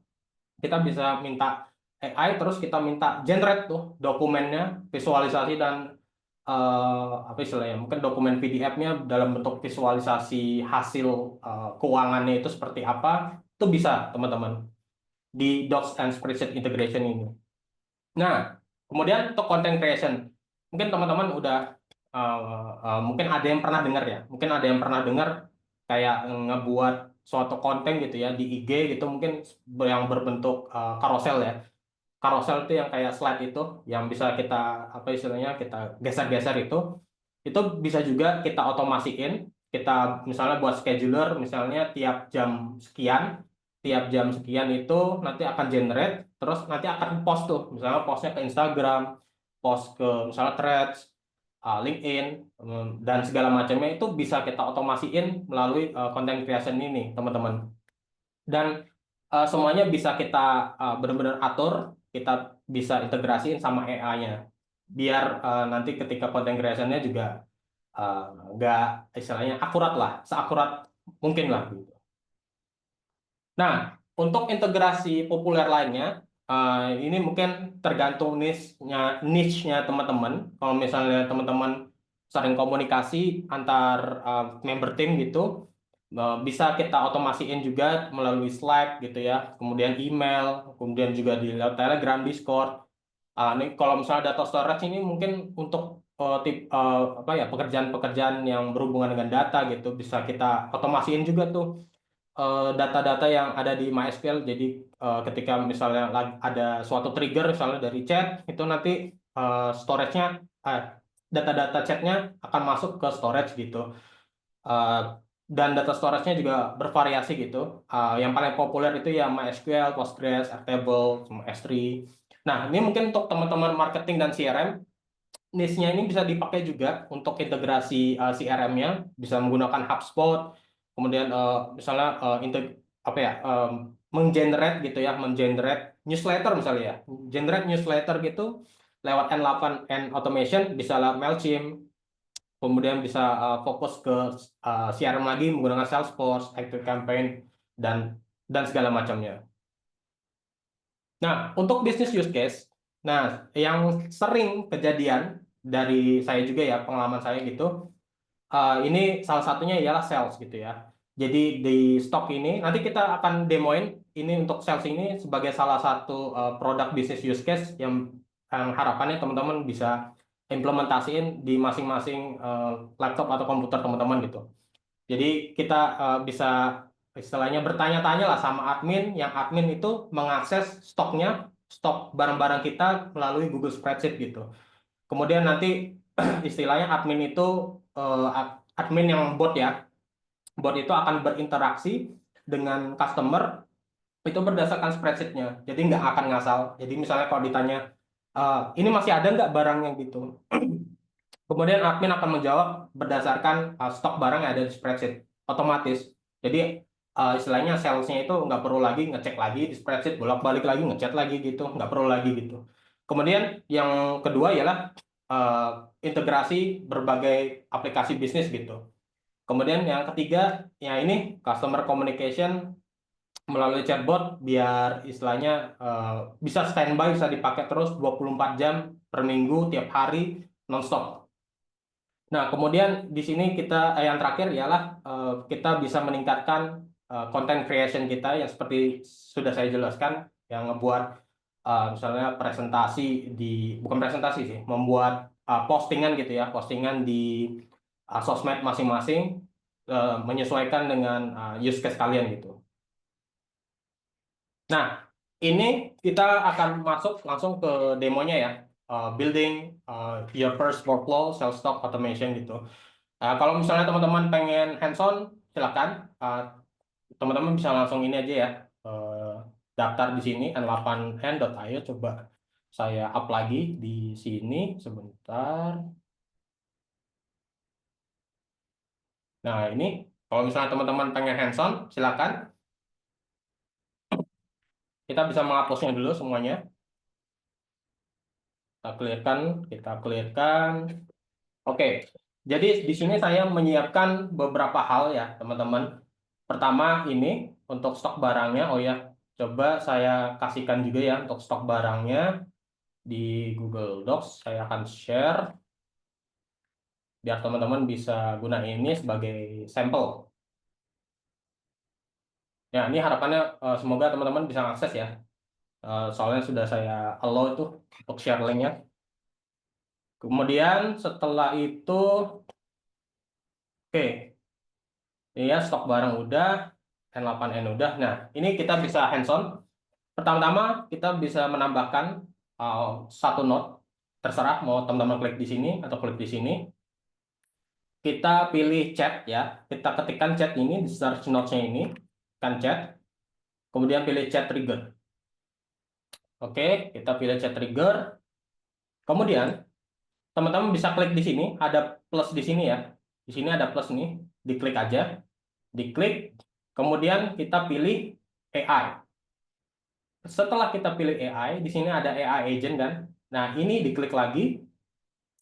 kita bisa minta AI terus kita minta generate tuh dokumennya visualisasi dan apa istilahnya mungkin dokumen PDF-nya dalam bentuk visualisasi hasil keuangannya itu seperti apa itu bisa teman-teman di Docs and Spreadsheet integration ini. Nah, kemudian untuk content creation, mungkin teman-teman udah mungkin ada yang pernah dengar ya, mungkin ada yang pernah dengar kayak ngebuat suatu konten gitu ya di IG gitu, mungkin yang berbentuk carousel ya. Carousel itu yang kayak slide itu, yang bisa kita apa istilahnya kita geser-geser itu bisa juga kita otomasiin. Kita misalnya buat scheduler, misalnya tiap jam sekian itu nanti akan generate terus nanti akan post tuh misalnya postnya ke Instagram post ke misalnya Threads, LinkedIn, dan segala macamnya itu bisa kita otomasiin melalui content creation ini, teman-teman. Dan semuanya bisa kita benar-benar atur, kita bisa integrasiin sama AI-nya. Biar nanti ketika content creation-nya juga nggak istilahnya akurat lah, seakurat mungkin lah gitu. Nah, untuk integrasi populer lainnya, ini mungkin tergantung niche-nya teman-teman. Kalau misalnya teman-teman sering komunikasi antar member tim gitu, bisa kita otomasiin juga melalui Slack gitu ya, kemudian email, kemudian juga di Telegram, Discord. Ini kalau misalnya data storage ini mungkin untuk apa ya, pekerjaan-pekerjaan yang berhubungan dengan data gitu, bisa kita otomasiin juga tuh data-data yang ada di MySQL. Jadi ketika misalnya ada suatu trigger misalnya dari chat, itu nanti storage-nya, data-data chatnya akan masuk ke storage gitu. Dan data storage-nya juga bervariasi gitu. Yang paling populer itu ya MySQL, Postgres, Airtable, sama S3. Nah, ini mungkin untuk teman-teman marketing dan CRM, niche-nya ini bisa dipakai juga untuk integrasi CRM-nya, bisa menggunakan HubSpot, kemudian misalnya apa ya, menggenerate gitu ya, menggenerate newsletter misalnya ya, generate newsletter gitu lewat N8N automation, bisa lewat Mailchimp, kemudian bisa fokus ke CRM lagi menggunakan Salesforce, ActiveCampaign, dan segala macamnya. Nah, untuk bisnis use case, nah yang sering kejadian dari saya juga ya, pengalaman saya gitu, ini salah satunya ialah sales gitu ya. Jadi di stok ini, nanti kita akan demoin ini untuk sales ini sebagai salah satu produk bisnis use case yang harapannya teman-teman bisa implementasiin di masing-masing laptop atau komputer teman-teman gitu. Jadi kita bisa istilahnya bertanya-tanya lah sama admin, yang admin itu mengakses stoknya, stok barang-barang kita melalui Google Spreadsheet gitu. Kemudian nanti istilahnya admin itu admin yang bot ya, bot itu akan berinteraksi dengan customer itu berdasarkan spreadsheet-nya. Jadi nggak akan ngasal. Jadi misalnya kalau ditanya, ini masih ada nggak barangnya gitu, kemudian admin akan menjawab berdasarkan stok barang yang ada di spreadsheet otomatis. Jadi istilahnya salesnya itu nggak perlu lagi ngecek lagi di spreadsheet, bolak-balik lagi ngecek lagi gitu, nggak perlu lagi gitu. Kemudian yang kedua ialah integrasi berbagai aplikasi bisnis gitu. Kemudian yang ketiga ya ini customer communication melalui chatbot, biar istilahnya bisa standby, bisa dipakai terus 24 jam per minggu, tiap hari, nonstop. Nah, kemudian di sini kita yang terakhir ialah kita bisa meningkatkan content creation kita yang seperti sudah saya jelaskan, yang ngebuat misalnya presentasi bukan presentasi sih, membuat postingan gitu ya, postingan di sosmed masing-masing, menyesuaikan dengan use case kalian gitu. Nah, ini kita akan masuk langsung ke demonya ya, building your first workflow sales stock automation gitu. Kalau misalnya teman-teman pengen hands-on, silakan. Teman-teman bisa langsung ini aja ya, daftar di sini n8n.io. Coba saya up lagi di sini sebentar. Nah, ini kalau misalnya teman-teman pengen hands-on, silakan. Kita bisa menghapusnya dulu semuanya. Kita clearkan. Oke, jadi di sini saya menyiapkan beberapa hal ya, teman-teman. Pertama ini untuk stok barangnya. Oh ya, coba saya kasihkan juga ya untuk stok barangnya di Google Docs. Saya akan share biar teman-teman bisa gunain ini sebagai sampel. Ya, ini harapannya semoga teman-teman bisa akses ya. Soalnya sudah saya allow itu untuk share linknya. Kemudian setelah itu, oke, ini ya stok barang udah, N8N udah. Nah, ini kita bisa hands-on. Pertama-tama kita bisa menambahkan satu node, terserah mau teman-teman klik di sini atau klik di sini. Kita pilih chat ya, kita ketikkan chat ini di search nodes-nya ini, kan chat. Kemudian pilih chat trigger. Oke, kita pilih chat trigger. Kemudian teman-teman bisa klik di sini, ada plus di sini ya. Di sini ada plus nih, diklik aja, diklik, kemudian kita pilih AI. Setelah kita pilih AI, di sini ada AI agent kan. Nah, ini diklik lagi.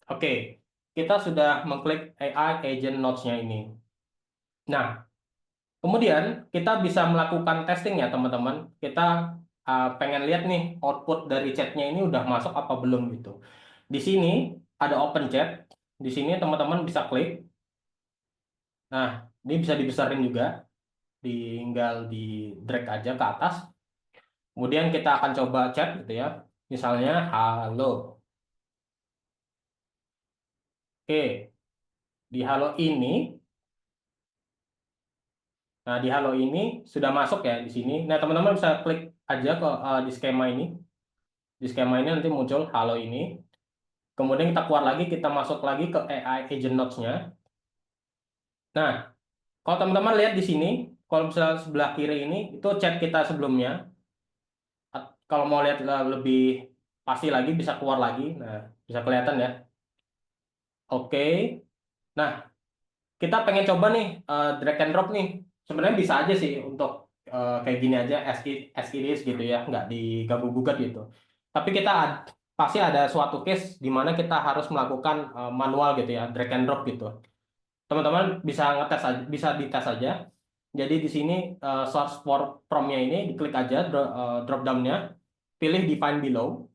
Oke, kita sudah mengklik AI agent nodes-nya ini. Nah, kemudian kita bisa melakukan testing ya teman-teman. Kita pengen lihat nih output dari chatnya ini udah masuk apa belum gitu. Di sini ada open chat. Di sini teman-teman bisa klik. Nah, ini bisa dibesarin juga. Tinggal di drag aja ke atas. Kemudian kita akan coba chat gitu ya. Misalnya, halo. Oke, di halo ini. Nah, di halo ini sudah masuk ya di sini. Nah, teman-teman bisa klik aja ke di skema ini. Di skema ini nanti muncul halo ini. Kemudian kita keluar lagi, kita masuk lagi ke AI agent nodes-nya. Nah, kalau teman-teman lihat di sini, kalau misalnya sebelah kiri ini itu chat kita sebelumnya. Kalau mau lihat lebih pasti lagi bisa keluar lagi. Nah, bisa kelihatan ya. Oke. Nah, kita pengen coba nih drag and drop nih. Sebenarnya bisa aja sih untuk kayak gini aja as it is gitu ya, nggak diganggu gugat gitu. Tapi kita pasti ada suatu case di mana kita harus melakukan manual gitu ya, drag and drop gitu. Teman-teman bisa ngetes aja, bisa dites aja. Jadi di sini source for from-nya ini diklik aja drop down-nya, pilih define below.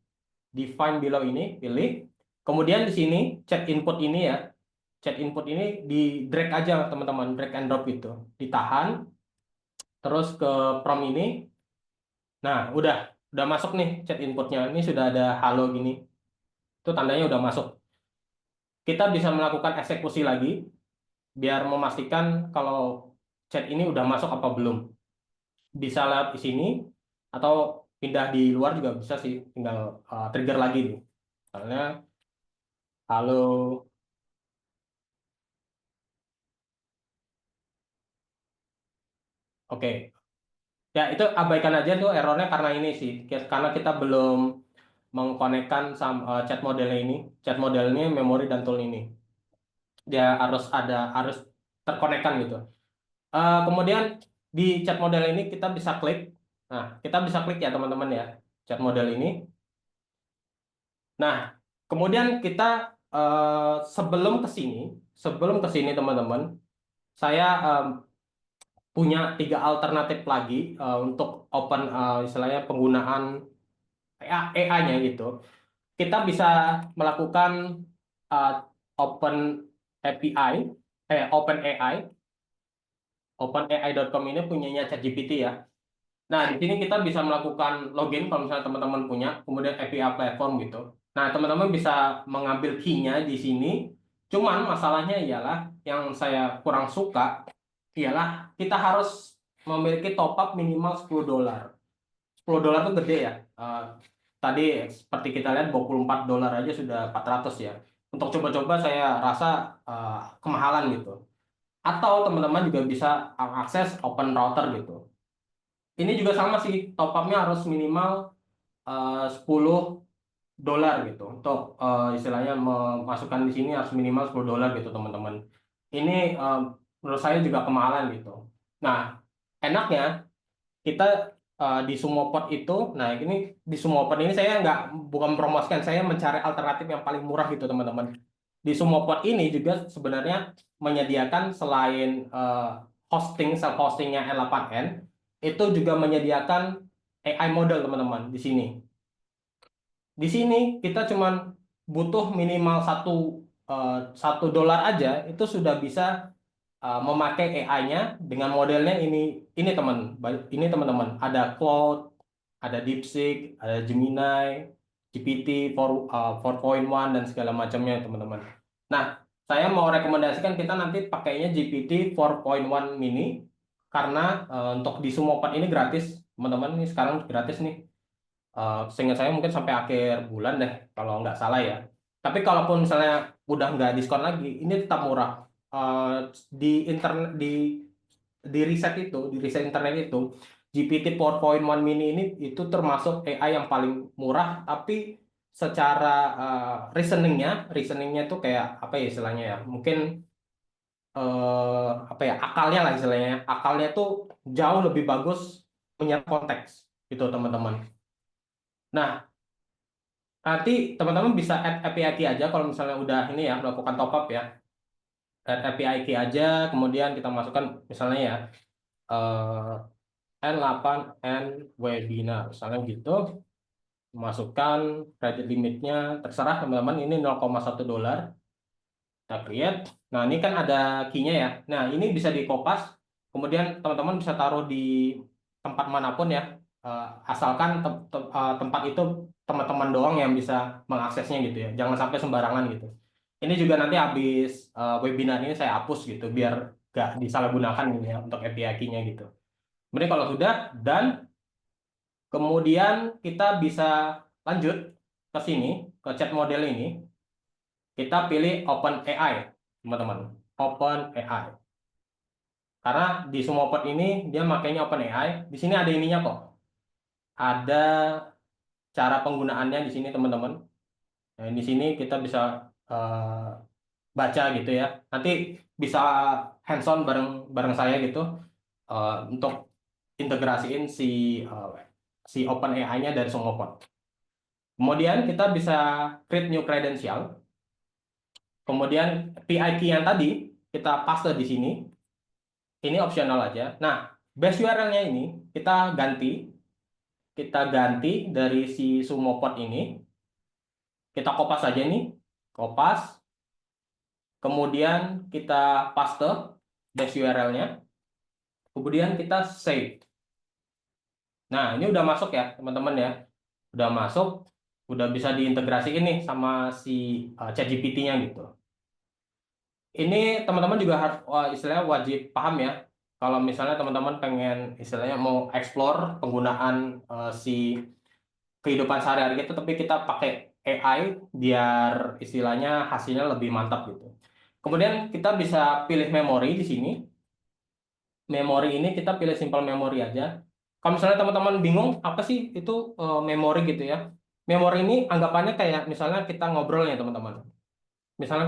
Define below ini pilih. Kemudian di sini chat input ini ya. Chat input ini di drag aja teman-teman, drag and drop gitu. Ditahan terus ke prompt ini. Nah, udah masuk nih chat inputnya. Ini sudah ada halo gini. Itu tandanya udah masuk. Kita bisa melakukan eksekusi lagi biar memastikan kalau chat ini udah masuk apa belum. Bisa lewat di sini atau pindah di luar juga bisa sih, tinggal trigger lagi nih. Misalnya halo. Oke. Ya, itu abaikan aja tuh errornya karena ini sih. Karena kita belum mengkonekkan sama chat modelnya ini. Chat modelnya memori dan tool ini. Dia harus terkonekkan gitu. Kemudian di chat model ini kita bisa klik. Nah, kita bisa klik ya teman-teman ya, chat model ini. Nah, kemudian kita sebelum ke sini teman-teman, saya punya 3 alternatif lagi untuk open istilahnya penggunaan AI-nya gitu. Kita bisa melakukan uh, open API, open AI. OpenAI.com ini punyanya ChatGPT ya. Nah, di sini kita bisa melakukan login kalau misalnya teman-teman punya, kemudian API platform gitu. Nah, teman-teman bisa mengambil key-nya di sini. Cuman masalahnya ialah yang saya kurang suka ialah kita harus memiliki top up minimal $10. $10 itu gede ya. Tadi seperti kita lihat $24 aja sudah 400 ya. Untuk coba-coba saya rasa kemahalan gitu. Atau teman-teman juga bisa akses open router gitu. Ini juga sama sih, top up-nya harus minimal $10 gitu. Untuk istilahnya memasukkan di sini harus minimal $10 gitu teman-teman. Ini menurut saya juga kemahalan gitu. Nah, enaknya kita di Sumopod itu, nah ini di Sumopod ini saya bukan mempromosikan, saya mencari alternatif yang paling murah gitu teman-teman. Di Sumopod ini juga sebenarnya menyediakan selain self hostingnya L8N, itu juga menyediakan AI model teman-teman di sini. Di sini kita cuman butuh minimal $1 aja itu sudah bisa memakai AI-nya dengan modelnya ini teman-teman, ada Claude, ada DeepSeek, ada Gemini, GPT 4.1 dan segala macamnya teman-teman. Nah, saya mau rekomendasikan kita nanti pakainya GPT 4.1 mini karena untuk di Sumopad ini gratis teman-teman, ini sekarang gratis nih. Seingat saya mungkin sampai akhir bulan deh kalau nggak salah ya. Tapi kalaupun misalnya udah nggak diskon lagi, ini tetap murah. Di internet di riset internet itu GPT 4.1 mini ini itu termasuk AI yang paling murah, tapi secara reasoningnya tuh kayak apa ya istilahnya ya? Mungkin apa ya akalnya lah istilahnya. Akalnya tuh jauh lebih bagus menyerap konteks gitu teman-teman. Nah, nanti teman-teman bisa add API key aja kalau misalnya udah ini ya melakukan top up ya. Add API key aja, kemudian kita masukkan misalnya ya N8 N webinar misalnya gitu. Masukkan credit limitnya terserah teman-teman ini $0,1 kita create. Nah ini kan ada key-nya ya. Nah ini bisa di kopas, kemudian teman-teman bisa taruh di tempat manapun ya. Asalkan tempat itu teman-teman doang yang bisa mengaksesnya gitu ya, jangan sampai sembarangan gitu. Ini juga nanti habis webinar ini saya hapus gitu biar gak disalahgunakan gitu ya untuk API key-nya gitu. Kemudian kalau sudah dan kemudian kita bisa lanjut ke sini ke chat model ini. Kita pilih OpenAI, teman-teman. OpenAI. Karena di semua port ini dia makainya OpenAI. Di sini ada ininya kok. Ada cara penggunaannya di sini, teman-teman. Nah, di sini kita bisa baca gitu ya. Nanti bisa hands-on bareng bareng saya gitu untuk integrasiin si OpenAI-nya dari semua port. Kemudian kita bisa create new credential. Kemudian PI key yang tadi kita paste di sini. Ini opsional aja. Nah, base URL-nya ini kita ganti. Kita ganti dari si Sumopod ini. Kita kopas aja nih. Kopas. Kemudian kita paste base URL-nya. Kemudian kita save. Nah, ini udah masuk ya, teman-teman ya. Udah masuk. Udah bisa diintegrasiin nih sama si ChatGPT-nya gitu. Ini teman-teman juga harus istilahnya wajib paham ya. Kalau misalnya teman-teman pengen istilahnya mau explore penggunaan si kehidupan sehari-hari kita, tapi kita pakai AI biar istilahnya hasilnya lebih mantap gitu. Kemudian kita bisa pilih memori di sini. Memori ini kita pilih simple memory aja. Kalau misalnya teman-teman bingung apa sih itu memori gitu ya. Memori ini anggapannya kayak misalnya kita ngobrol ya teman-teman. Misalnya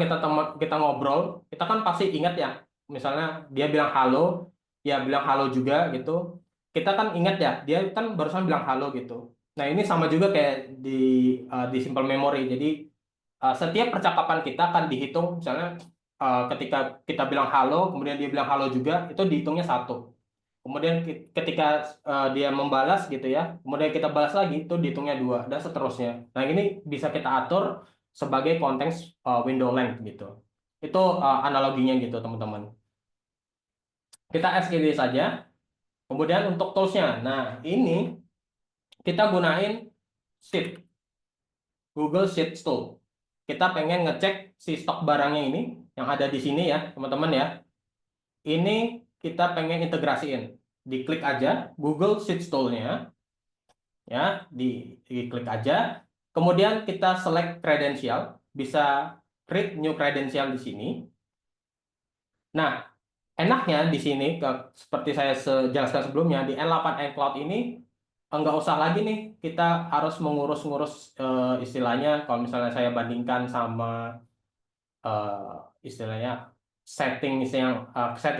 kita ngobrol, kita kan pasti ingat ya. Misalnya dia bilang halo, ya bilang halo juga gitu. Kita kan ingat ya, dia kan barusan bilang halo gitu. Nah ini sama juga kayak di simple memory. Jadi setiap percakapan kita akan dihitung. Misalnya ketika kita bilang halo, kemudian dia bilang halo juga, itu dihitungnya satu. Kemudian ketika dia membalas gitu ya, kemudian kita balas lagi, itu dihitungnya dua, dan seterusnya. Nah ini bisa kita atur sebagai konteks window length gitu. Itu analoginya gitu teman-teman. Kita as ini saja. Kemudian untuk toolsnya, nah ini kita gunain Sheet, Google Sheets Tool. Kita pengen ngecek si stok barangnya ini yang ada di sini ya teman-teman ya. Ini kita pengen integrasiin. Diklik aja Google Sheets Tool-nya, ya, diklik aja. Kemudian kita select credential, bisa create new credential di sini. Nah, enaknya di sini, seperti saya jelaskan sebelumnya, di N8N Cloud ini nggak usah lagi nih kita harus mengurus-ngurus istilahnya. Kalau misalnya saya bandingkan sama istilahnya setting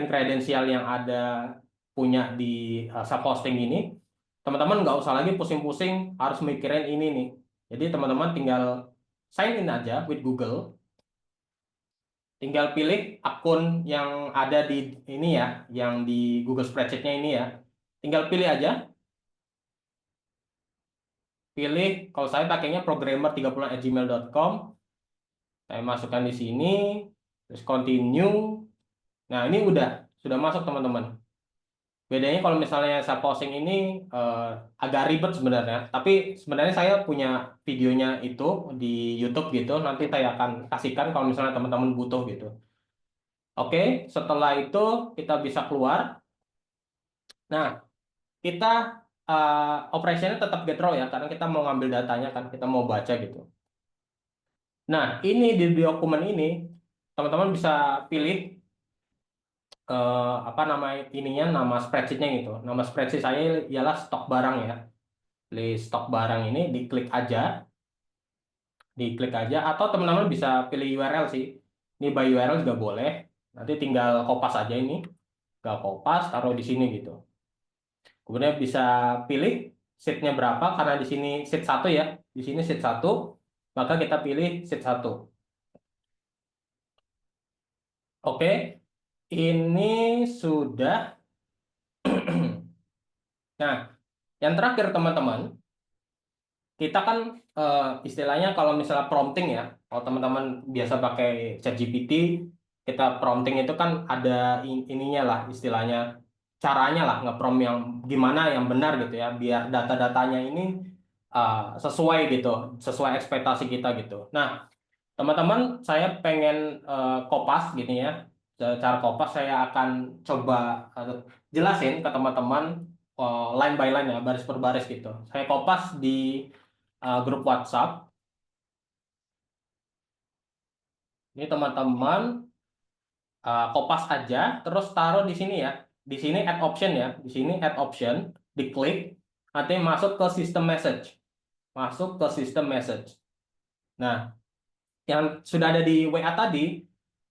kredensial yang ada punya di self hosting ini, teman-teman nggak usah lagi pusing-pusing harus mikirin ini nih. Jadi teman-teman tinggal sign in aja with Google, tinggal pilih akun yang ada di ini ya, yang di Google Spreadsheet-nya ini ya, tinggal pilih aja. Pilih, kalau saya pakainya programmer30@gmail.com. Saya masukkan di sini, terus continue. Nah, ini sudah masuk teman-teman. Bedanya kalau misalnya saya posting ini agak ribet sebenarnya, tapi sebenarnya saya punya videonya itu di YouTube gitu. Nanti saya akan kasihkan kalau misalnya teman-teman butuh gitu. Oke, setelah itu kita bisa keluar. Nah, kita operationnya tetap get raw ya, karena kita mau ngambil datanya kan, kita mau baca gitu. Nah, ini di dokumen ini teman-teman bisa pilih apa nama ininya, nama spreadsheetnya gitu. Nama spreadsheet saya ialah stok barang ya. Pilih stok barang ini, diklik aja. diklik aja, atau teman-teman bisa pilih URL sih. Ini by URL juga boleh. Nanti tinggal kopas aja ini, tinggal kopas, taruh di sini gitu. Kemudian bisa pilih seatnya berapa, karena di sini seat 1 ya, di sini seat 1, maka kita pilih seat 1. Oke, ini sudah. Nah, yang terakhir teman-teman, kita kan istilahnya kalau misalnya prompting ya, kalau teman-teman biasa pakai ChatGPT, kita prompting itu kan ada ininya lah istilahnya, caranya lah nge-prompt yang gimana yang benar gitu ya, biar data-datanya ini sesuai gitu, sesuai ekspektasi kita gitu. Nah, teman-teman, saya pengen kopas gini ya. Cara kopas saya akan coba jelasin ke teman-teman line by line ya, baris per baris gitu. Saya kopas di grup WhatsApp. Ini teman-teman kopas aja, terus taruh di sini ya. Di sini add option ya. Di sini add option, diklik, nanti masuk ke system message. Masuk ke system message. Nah, yang sudah ada di WA tadi,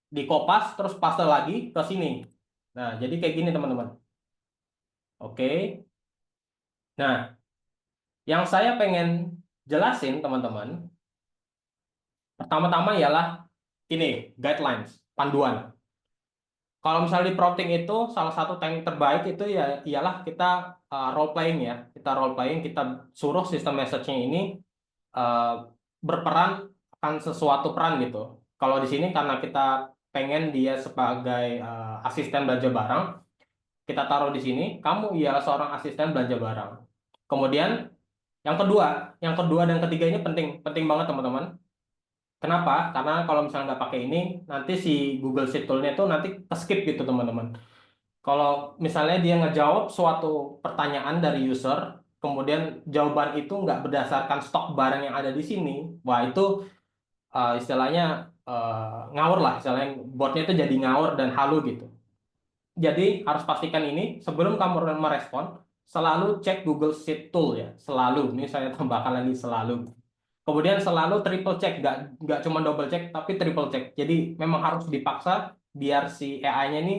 dikopas terus paste lagi ke sini. Nah, jadi kayak gini teman-teman. Oke. Nah, yang saya pengen jelasin teman-teman, pertama-tama ialah ini guidelines, panduan. Kalau misalnya di prompting itu salah satu teknik terbaik itu ya ialah kita role playing ya. Kita role playing, kita suruh sistem message-nya ini uh, berperan akan sesuatu peran gitu. Kalau di sini karena kita pengen dia sebagai asisten belanja barang, kita taruh di sini, kamu ialah seorang asisten belanja barang. Kemudian yang kedua dan ketiga ini penting, penting banget teman-teman. Kenapa? Karena kalau misalnya nggak pakai ini, nanti si Google Sheet Tool-nya itu nanti ke-skip gitu teman-teman. Kalau misalnya dia ngejawab suatu pertanyaan dari user, kemudian jawaban itu nggak berdasarkan stok barang yang ada di sini, wah itu istilahnya ngawur lah, istilahnya botnya itu jadi ngawur dan halu gitu. Jadi harus pastikan ini sebelum kamu merespon, selalu cek Google Sheet Tool ya, selalu. Ini saya tambahkan lagi selalu. Kemudian selalu triple check, nggak cuma double check, tapi triple check. Jadi memang harus dipaksa biar si AI-nya ini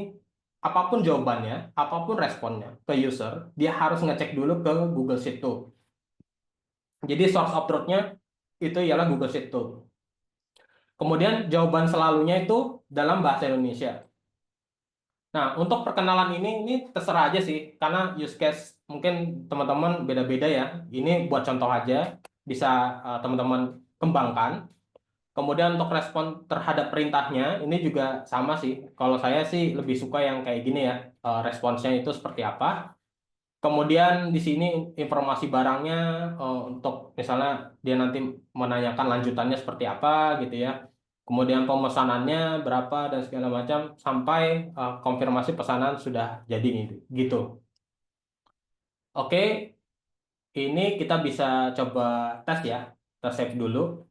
apapun jawabannya, apapun responnya ke user, dia harus ngecek dulu ke Google Sheet Tool. Jadi source of truth-nya itu ialah Google Sheet Tool. Kemudian jawaban selalunya itu dalam bahasa Indonesia. Nah, untuk perkenalan ini terserah aja sih, karena use case mungkin teman-teman beda-beda ya. Ini buat contoh aja, bisa teman-teman kembangkan. Kemudian untuk respon terhadap perintahnya, ini juga sama sih. Kalau saya sih lebih suka yang kayak gini ya, responsnya itu seperti apa. Kemudian di sini informasi barangnya, untuk misalnya dia nanti menanyakan lanjutannya seperti apa gitu ya. Kemudian pemesanannya berapa dan segala macam sampai konfirmasi pesanan sudah jadi gitu. Oke, ini kita bisa coba tes ya. Kita save dulu.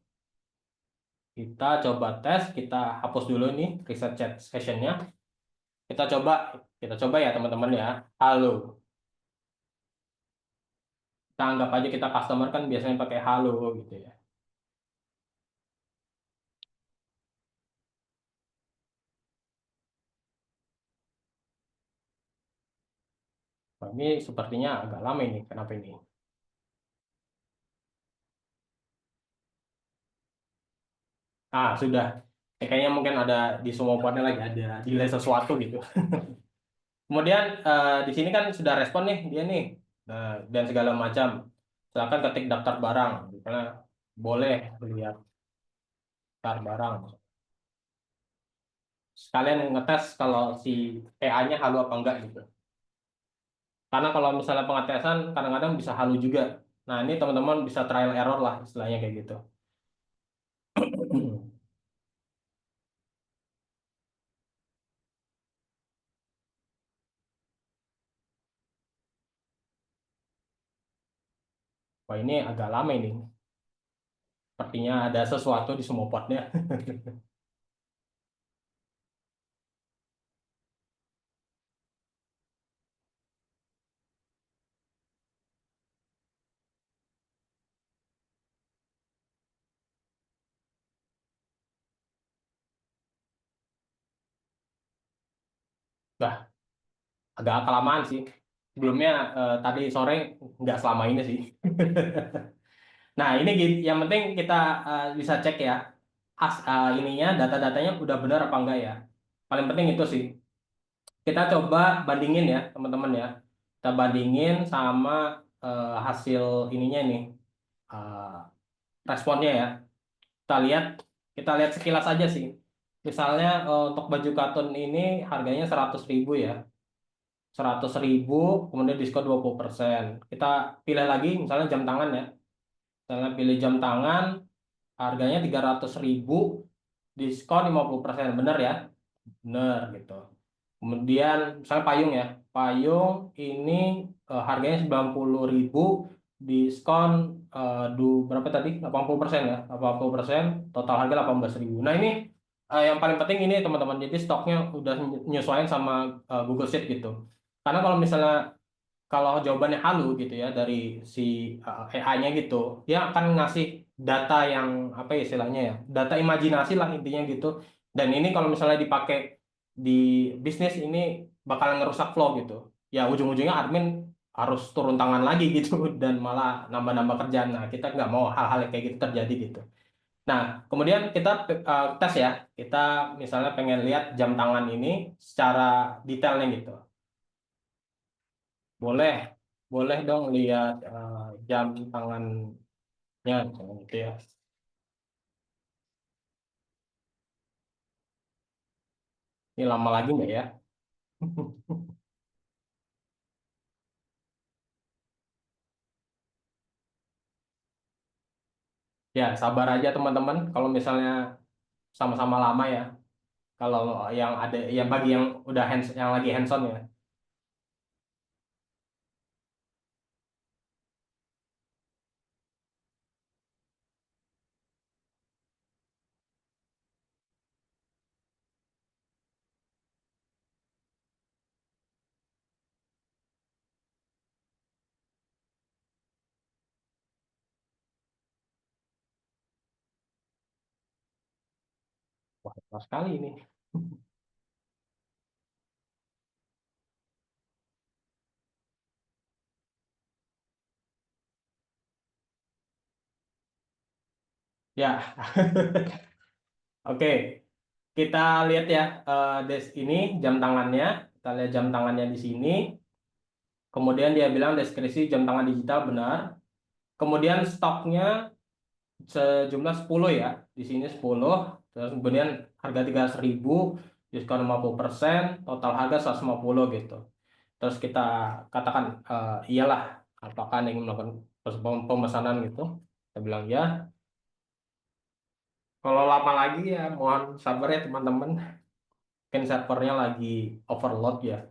Kita coba tes, kita hapus dulu nih reset chat sessionnya. Kita coba, kita coba ya teman-teman ya. Halo. Kita anggap aja kita customer kan biasanya pakai halo gitu ya. Wah, ini sepertinya agak lama ini. Kenapa ini? Sudah. Kayaknya mungkin ada di semua partnya lagi ada delay sesuatu gitu. Kemudian di sini kan sudah respon nih dia nih. Nah, dan segala macam. Silakan ketik daftar barang. Misalnya boleh lihat daftar barang. Sekalian ngetes kalau si AI-nya halu apa enggak gitu. Karena kalau misalnya pengetesan kadang-kadang bisa halu juga. Nah, ini teman-teman bisa trial error lah istilahnya kayak gitu. Wah, ini agak lama ini. Sepertinya ada sesuatu di semua potnya. agak kelamaan sih. Sebelumnya tadi sore nggak selama ini sih. Nah, ini yang penting kita bisa cek ya. Ininya data-datanya udah benar apa enggak ya. Paling penting itu sih. Kita coba bandingin ya, teman-teman ya. Kita bandingin sama hasil ininya nih, eh, responnya ya. Kita lihat, kita lihat sekilas aja sih. Misalnya untuk baju katun ini harganya 100.000 ya. 100.000, kemudian diskon 20%. Kita pilih lagi, misalnya jam tangan ya. Misalnya pilih jam tangan, harganya 300.000, diskon 50%. Bener ya? Bener gitu. Kemudian misalnya payung ya. Payung ini harganya 90.000, diskon berapa tadi? 80% ya. 80%, total harga 18.000. Nah, ini yang paling penting ini teman-teman. Jadi stoknya udah nyesuaiin sama Google Sheet gitu. Karena kalau misalnya jawabannya halu gitu ya dari si AI-nya gitu, dia akan ngasih data yang apa ya istilahnya ya, data imajinasi lah intinya gitu. Dan ini kalau misalnya dipakai di bisnis ini bakalan ngerusak flow gitu. Ya ujung-ujungnya admin harus turun tangan lagi gitu dan malah nambah-nambah kerjaan. Nah, kita nggak mau hal-hal yang kayak gitu terjadi gitu. Nah, kemudian kita tes ya. Kita misalnya pengen lihat jam tangan ini secara detailnya gitu. Boleh, boleh dong lihat jam tangannya gitu ya. Ini lama lagi nggak ya? Ya, sabar aja teman-teman. Kalau misalnya sama-sama lama ya. Kalau yang ada, yang bagi yang udah yang lagi hands-on ya. Wah, pas sekali ini. Ya, oke. Kita lihat ya ini jam tangannya. Kita lihat jam tangannya di sini. Kemudian dia bilang deskripsi jam tangan digital benar. Kemudian stoknya sejumlah 10 ya. Di sini 10. Terus kemudian harga 300.000, diskon 50%, total harga 150 gitu. Terus kita katakan iyalah, apakah Anda ingin melakukan pemesanan gitu. Kita bilang ya. Kalau lama lagi ya mohon sabar ya teman-teman. Mungkin servernya lagi overload ya.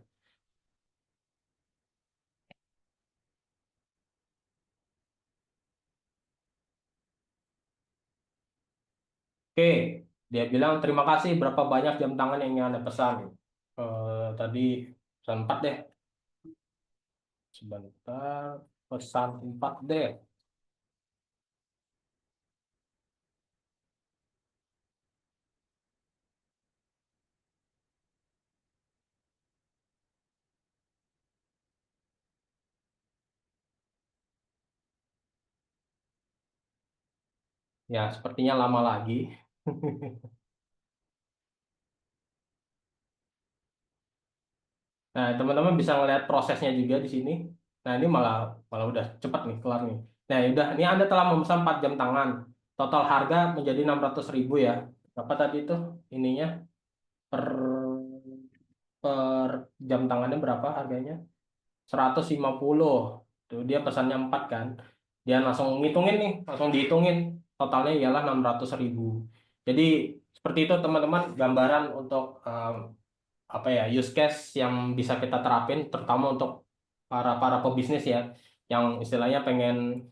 Oke, dia bilang terima kasih berapa banyak jam tangan yang ingin Anda pesan. Tadi pesan 4 deh. Sebentar, pesan 4 deh. Ya, sepertinya lama lagi. Nah, teman-teman bisa ngelihat prosesnya juga di sini. Nah, ini malah malah udah cepat nih, kelar nih. Nah, ya udah, ini Anda telah memesan 4 jam tangan. Total harga menjadi 600.000 ya. Berapa tadi itu ininya per per jam tangannya berapa harganya? 150. Tuh dia pesannya 4 kan. Dia langsung ngitungin nih, langsung dihitungin. Totalnya ialah 600.000. Jadi seperti itu teman-teman gambaran untuk apa ya use case yang bisa kita terapin terutama untuk para para pebisnis ya yang istilahnya pengen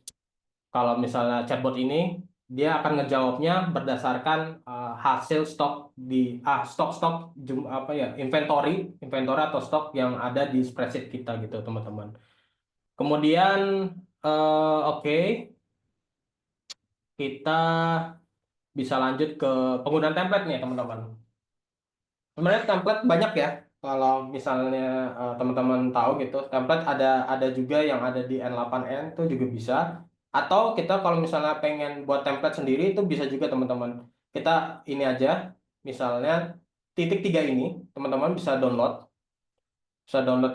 kalau misalnya chatbot ini dia akan ngejawabnya berdasarkan hasil stok di stok-stok apa ya inventory atau stok yang ada di spreadsheet kita gitu teman-teman. Kemudian oke, kita bisa lanjut ke penggunaan template nih teman-teman. Sebenarnya template banyak ya. kalau misalnya teman-teman tahu gitu, template ada juga yang ada di N8N itu juga bisa. Atau kita kalau misalnya pengen buat template sendiri itu bisa juga teman-teman. Kita ini aja, misalnya titik tiga ini, teman-teman bisa download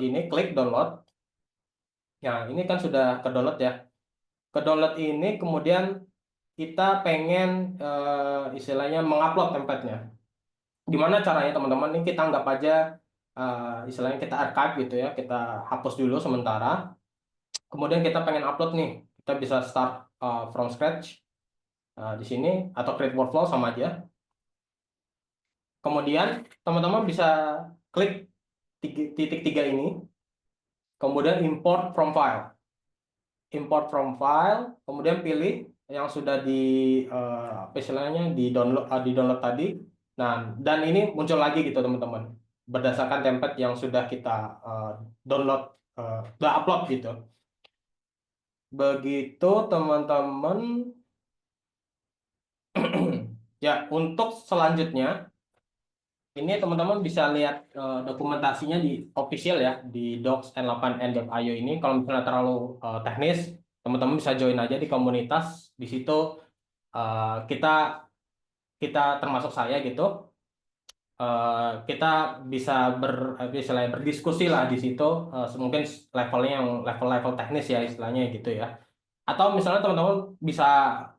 ini, klik download. Nah, ini kan sudah ke download ya. Ke download ini kemudian kita pengen istilahnya mengupload template-nya. Gimana caranya teman-teman? Ini kita anggap aja istilahnya kita archive gitu ya, kita hapus dulu sementara. Kemudian kita pengen upload nih, kita bisa start from scratch di sini atau create workflow sama aja. Kemudian teman-teman bisa klik titik tiga ini, kemudian import from file. Import from file, kemudian pilih yang sudah apa istilahnya di download tadi. Nah, dan ini muncul lagi gitu teman-teman, berdasarkan template yang sudah kita download, udah upload gitu. Begitu teman-teman. Ya, untuk selanjutnya ini teman-teman bisa lihat dokumentasinya di official ya, di docs.n8n.io ini. Kalau misalnya terlalu teknis, teman-teman bisa join aja di komunitas. Di situ kita termasuk saya gitu. Kita bisa istilahnya berdiskusi lah di situ. Mungkin levelnya yang level-level teknis ya istilahnya gitu ya. Atau misalnya teman-teman bisa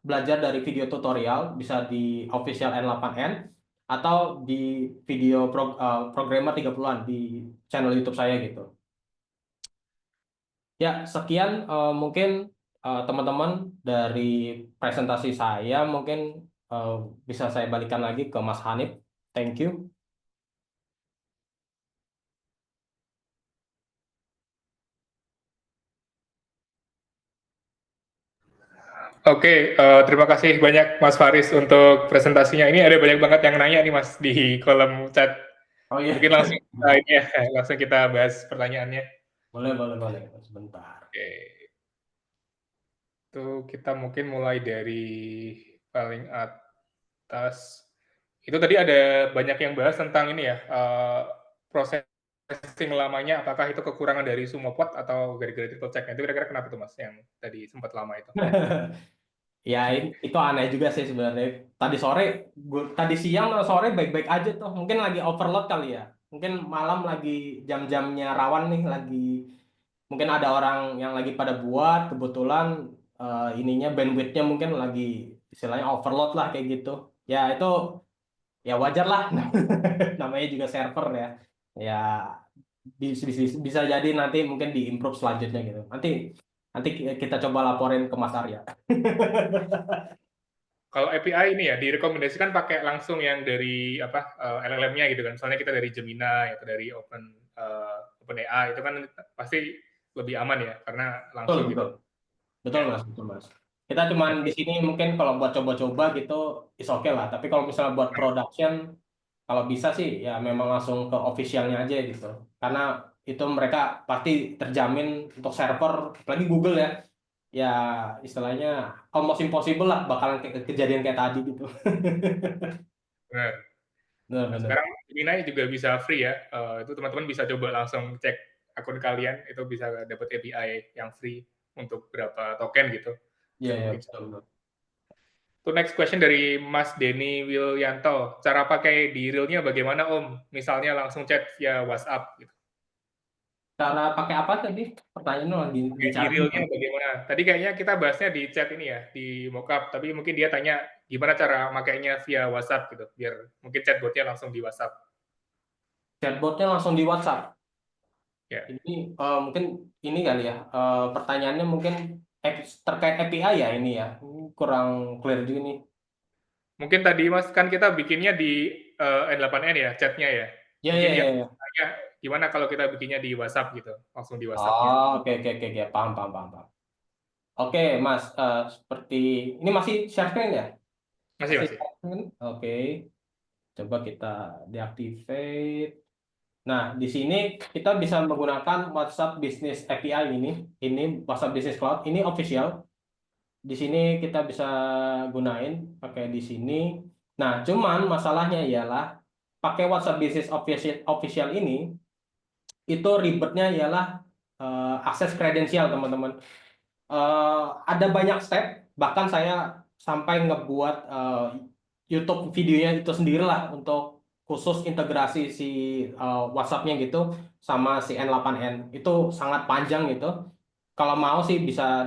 belajar dari video tutorial, bisa di official N8N atau di video programmer 30-an di channel YouTube saya gitu. Ya, sekian mungkin teman-teman dari presentasi saya, mungkin bisa saya balikan lagi ke Mas Hanif. Thank you. Oke, terima kasih banyak Mas Faris untuk presentasinya. Ini ada banyak banget yang nanya nih Mas di kolom chat. Oh iya. Mungkin langsung kita, ini ya, langsung kita bahas pertanyaannya. Boleh, sebentar. Oke. Itu kita mungkin mulai dari paling atas. Itu tadi ada banyak yang bahas tentang ini ya, processing lamanya, apakah itu kekurangan dari Sumopod atau gara-gara triple check. Itu kira-kira kenapa tuh Mas yang tadi sempat lama itu? Ya itu aneh juga sih sebenarnya. Tadi siang atau sore baik-baik aja tuh. Mungkin lagi overload kali ya. Mungkin malam lagi jam-jamnya rawan nih, mungkin ada orang yang lagi pada buat, kebetulan ininya bandwidthnya mungkin lagi istilahnya overload lah kayak gitu. Ya itu ya wajar lah. Namanya juga server ya. Ya bisa jadi nanti mungkin diimprove selanjutnya gitu. Nanti kita coba laporin ke Mas Arya. Kalau API ini ya direkomendasikan pakai langsung yang dari apa LLM-nya gitu kan. Soalnya kita dari Gemini atau dari OpenAI itu kan pasti lebih aman ya karena langsung Betul, gitu. betul Mas, betul Mas. Kita cuman di sini mungkin kalau buat coba-coba gitu is oke lah. Tapi kalau misalnya buat production, kalau bisa sih ya memang langsung ke officialnya aja gitu. Karena itu mereka pasti terjamin untuk server, apalagi Google ya. Ya istilahnya almost impossible lah bakalan kejadian kayak tadi gitu. Benar. Benar, Nah, benar. sekarang Gemini juga bisa free ya. Itu teman-teman bisa coba langsung cek akun kalian, itu bisa dapat API yang free untuk berapa token gitu. Iya, Bisa iya, booking. betul, betul. Itu next question dari Mas Denny Wilyanto. Cara pakai di real-nya bagaimana Om? Misalnya langsung chat via WhatsApp gitu. Cara pakai apa tadi? Pertanyaannya lagi Pakai di bicara real-nya bagaimana? Tadi kayaknya kita bahasnya di chat ini ya, di mockup. Tapi mungkin dia tanya gimana cara makainya via WhatsApp gitu, biar mungkin chatbotnya langsung di WhatsApp. chatbotnya langsung di WhatsApp. Ya. Ini mungkin ini kali ya. Pertanyaannya mungkin terkait API ya ini ya. Ini kurang clear juga nih. Mungkin tadi Mas kan kita bikinnya di N8N ya, chatnya ya. Ya, Mungkin ya, dia ya, ya. tanya gimana kalau kita bikinnya di WhatsApp gitu, langsung di WhatsApp-nya. Oh, oke, oke, oke, oke. Paham, paham, paham, paham. Oke, Mas. Seperti ini masih share screen ya? Masih Masih masih. share screen? Oke. Coba kita deactivate. Nah, di sini kita bisa menggunakan WhatsApp Business API ini. Ini WhatsApp Business Cloud. Ini official. Di sini kita bisa gunain pakai di sini. Nah, cuman masalahnya ialah pakai WhatsApp Business official ini itu ribetnya ialah akses kredensial, teman-teman. Ada banyak step, bahkan saya sampai ngebuat YouTube videonya itu sendirilah untuk khusus integrasi si WhatsApp-nya gitu sama si N8N. Itu sangat panjang gitu. Kalau mau sih bisa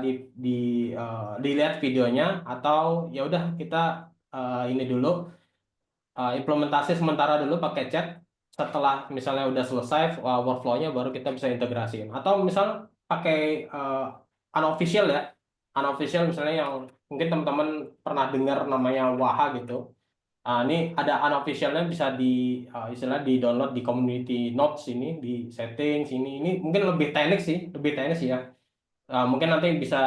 dilihat videonya, atau ya udah kita ini dulu implementasi sementara dulu pakai chat. Setelah misalnya udah selesai workflow-nya, baru kita bisa integrasiin. Atau misal pakai unofficial ya, unofficial misalnya yang mungkin teman-teman pernah dengar namanya Waha gitu. Ini ada unofficialnya, bisa istilah di download di community notes ini, di settings ini mungkin lebih teknik sih, ya. Mungkin nanti bisa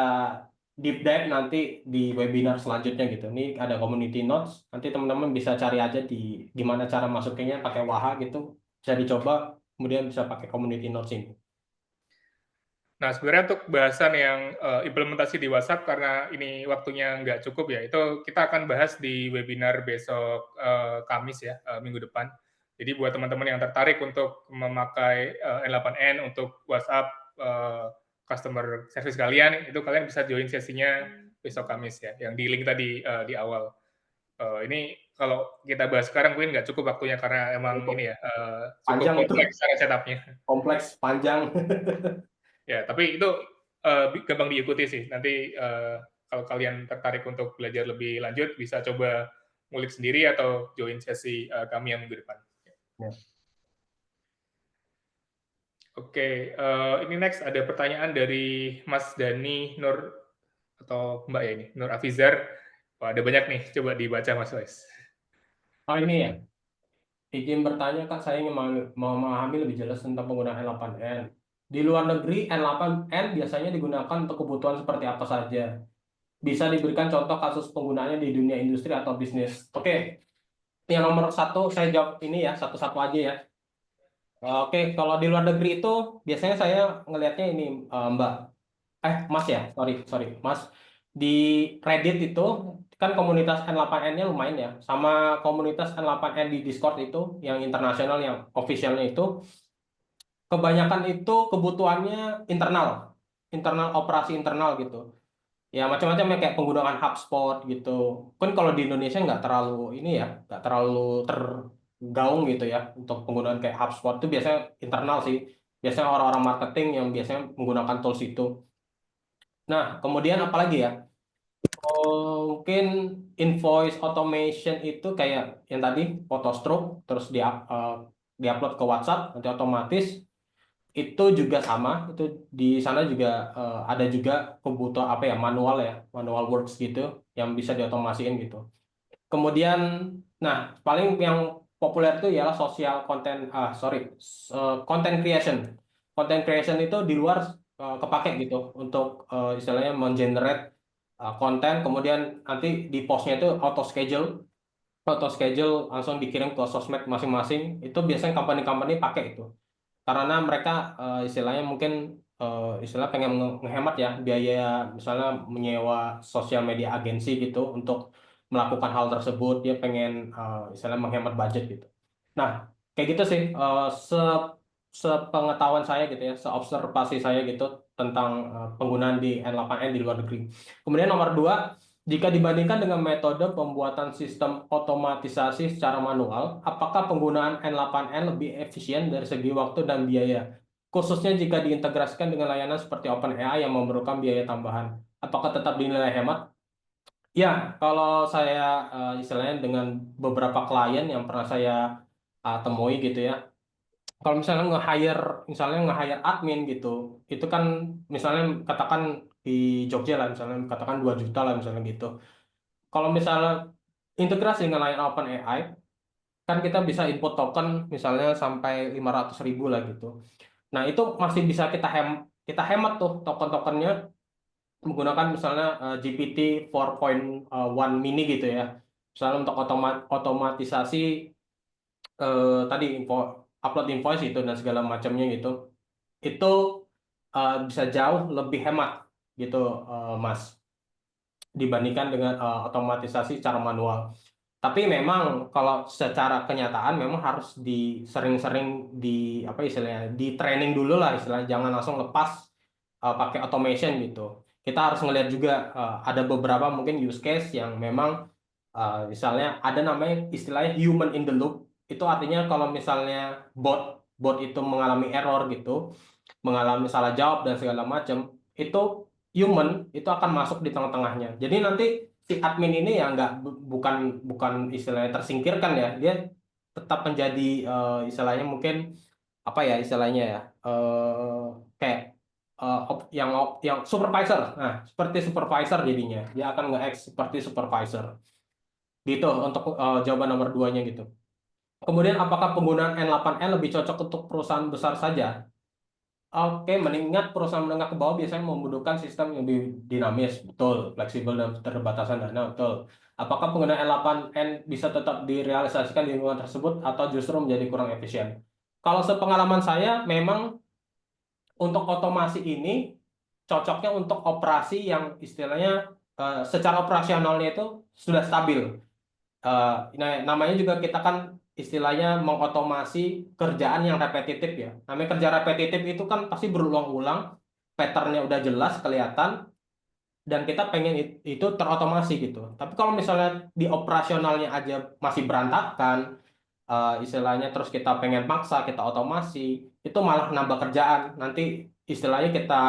deep dive nanti di webinar selanjutnya gitu. Ini ada community notes, nanti teman-teman bisa cari aja di gimana cara masukinnya pakai Waha gitu. Bisa dicoba, kemudian bisa pakai community notes ini. Nah, sebenarnya untuk bahasan yang implementasi di WhatsApp, karena ini waktunya nggak cukup ya, itu kita akan bahas di webinar besok Kamis ya, minggu depan. Jadi buat teman-teman yang tertarik untuk memakai N8N untuk WhatsApp customer service kalian, itu kalian bisa join sesinya besok Kamis ya, yang di link tadi di awal. Ini kalau kita bahas sekarang mungkin nggak cukup waktunya, karena emang Cukup ini ya cukup panjang itu, kompleks cara setupnya. kompleks, panjang. Ya, tapi itu gampang diikuti sih. Nanti kalau kalian tertarik untuk belajar lebih lanjut, bisa coba ngulik sendiri atau join sesi kami yang minggu depan. Ya. Oke, ini next ada pertanyaan dari Mas Dani Nur, atau Mbak ya ini, Nur Afizar. Wah, ada banyak nih, coba dibaca Mas Wes. Oh ini ya, izin bertanya Kak, saya ingin mau memahami lebih jelas tentang penggunaan N8N. Di luar negeri, N8N biasanya digunakan untuk kebutuhan seperti apa saja? Bisa diberikan contoh kasus penggunaannya di dunia industri atau bisnis? Oke, yang nomor satu saya jawab ini ya, satu-satu aja ya. Oke, kalau di luar negeri itu biasanya saya ngelihatnya ini, Mbak. Mas ya, sorry, Mas. Di Reddit itu kan komunitas N8N-nya lumayan ya, sama komunitas N8N di Discord itu yang internasional, yang officialnya itu kebanyakan itu kebutuhannya internal, operasi internal gitu. Ya macam-macam ya, kayak penggunaan HubSpot gitu. Kan kalau di Indonesia nggak terlalu ini ya, nggak terlalu tergaung gitu ya untuk penggunaan kayak HubSpot. Itu biasanya internal sih. Biasanya orang-orang marketing yang biasanya menggunakan tools itu. Nah, kemudian apa lagi ya? Mungkin invoice automation itu kayak yang tadi, photostroke, terus diupload ke WhatsApp, nanti otomatis. Itu juga sama, itu di sana juga ada juga kebutuhan apa ya, manual works gitu yang bisa diotomasiin gitu. Kemudian, nah paling yang populer itu ialah sosial content, content creation. Content creation itu di luar kepake gitu untuk istilahnya mengenerate konten, kemudian nanti di postnya itu auto schedule langsung dikirim ke sosmed masing-masing. Itu biasanya company-company pakai itu karena mereka istilahnya mungkin istilah pengen ngehemat ya biaya, misalnya menyewa sosial media agensi gitu untuk melakukan hal tersebut. Dia pengen istilahnya menghemat budget gitu. Nah, kayak gitu sih, sepengetahuan saya gitu ya, seobservasi saya gitu tentang penggunaan di N8N di luar negeri. Kemudian nomor dua, jika dibandingkan dengan metode pembuatan sistem otomatisasi secara manual, apakah penggunaan N8N lebih efisien dari segi waktu dan biaya? Khususnya jika diintegrasikan dengan layanan seperti OpenAI yang memerlukan biaya tambahan. Apakah tetap dinilai hemat? Ya, kalau saya istilahnya dengan beberapa klien yang pernah saya temui gitu ya. Kalau misalnya nge-hire admin gitu, itu kan misalnya katakan di Jogja lah, misalnya katakan 2 juta lah misalnya gitu. Kalau misalnya integrasi dengan layanan OpenAI, kan kita bisa input token misalnya sampai 500.000 lah gitu. Nah, itu masih bisa kita hemat tuh token-tokennya menggunakan misalnya GPT 4.1 mini gitu ya. Misalnya untuk otomatisasi tadi upload invoice itu dan segala macamnya gitu. Itu bisa jauh lebih hemat gitu, Mas, dibandingkan dengan otomatisasi secara manual. Tapi memang kalau secara kenyataan memang harus sering-sering apa istilahnya, di training dulu lah istilahnya, jangan langsung lepas pakai automation gitu. Kita harus ngelihat juga ada beberapa mungkin use case yang memang misalnya ada namanya istilahnya human in the loop. Itu artinya kalau misalnya bot bot itu mengalami error gitu, mengalami salah jawab dan segala macam, itu human itu akan masuk di tengah-tengahnya. Jadi nanti si admin ini ya nggak bukan bukan istilahnya tersingkirkan ya, dia tetap menjadi istilahnya mungkin apa ya istilahnya ya, kayak yang supervisor. Nah, seperti supervisor jadinya dia akan nge-act seperti supervisor gitu untuk jawaban nomor duanya gitu. Kemudian apakah penggunaan N8N lebih cocok untuk perusahaan besar saja? Oke, mengingat perusahaan menengah ke bawah biasanya membutuhkan sistem yang lebih dinamis, betul, fleksibel dan keterbatasan dana, betul. Apakah penggunaan L8N bisa tetap direalisasikan di lingkungan tersebut atau justru menjadi kurang efisien? Kalau sepengalaman saya, memang untuk otomasi ini cocoknya untuk operasi yang istilahnya secara operasionalnya itu sudah stabil. Nah, namanya juga kita kan istilahnya mengotomasi kerjaan yang repetitif ya. Namanya kerja repetitif itu kan pasti berulang-ulang, patternnya udah jelas kelihatan, dan kita pengen itu terotomasi gitu. Tapi kalau misalnya di operasionalnya aja masih berantakan, istilahnya terus kita pengen maksa kita otomasi, itu malah nambah kerjaan. Nanti istilahnya kita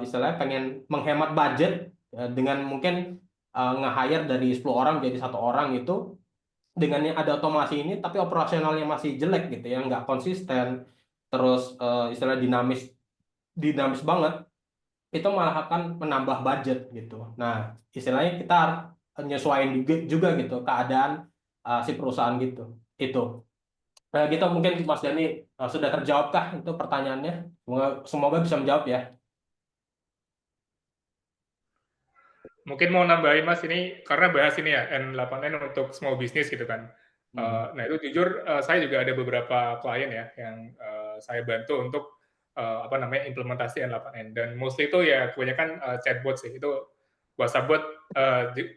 istilahnya pengen menghemat budget dengan mungkin nge-hire dari 10 orang jadi 1 orang itu, dengan yang ada otomasi ini tapi operasionalnya masih jelek gitu ya, nggak konsisten, terus istilah dinamis dinamis banget, itu malah akan menambah budget gitu. Nah, istilahnya kita harus menyesuaikan juga gitu keadaan si perusahaan gitu. Itu. Nah, gitu mungkin Mas Dani sudah terjawabkah itu pertanyaannya? Semoga bisa menjawab ya. Mungkin mau nambahin Mas ini, karena bahas ini ya, N8N untuk small business gitu kan. Nah itu jujur saya juga ada beberapa klien ya yang saya bantu untuk apa namanya implementasi N8N, dan mostly itu ya kebanyakan chatbot sih. Itu WhatsApp bot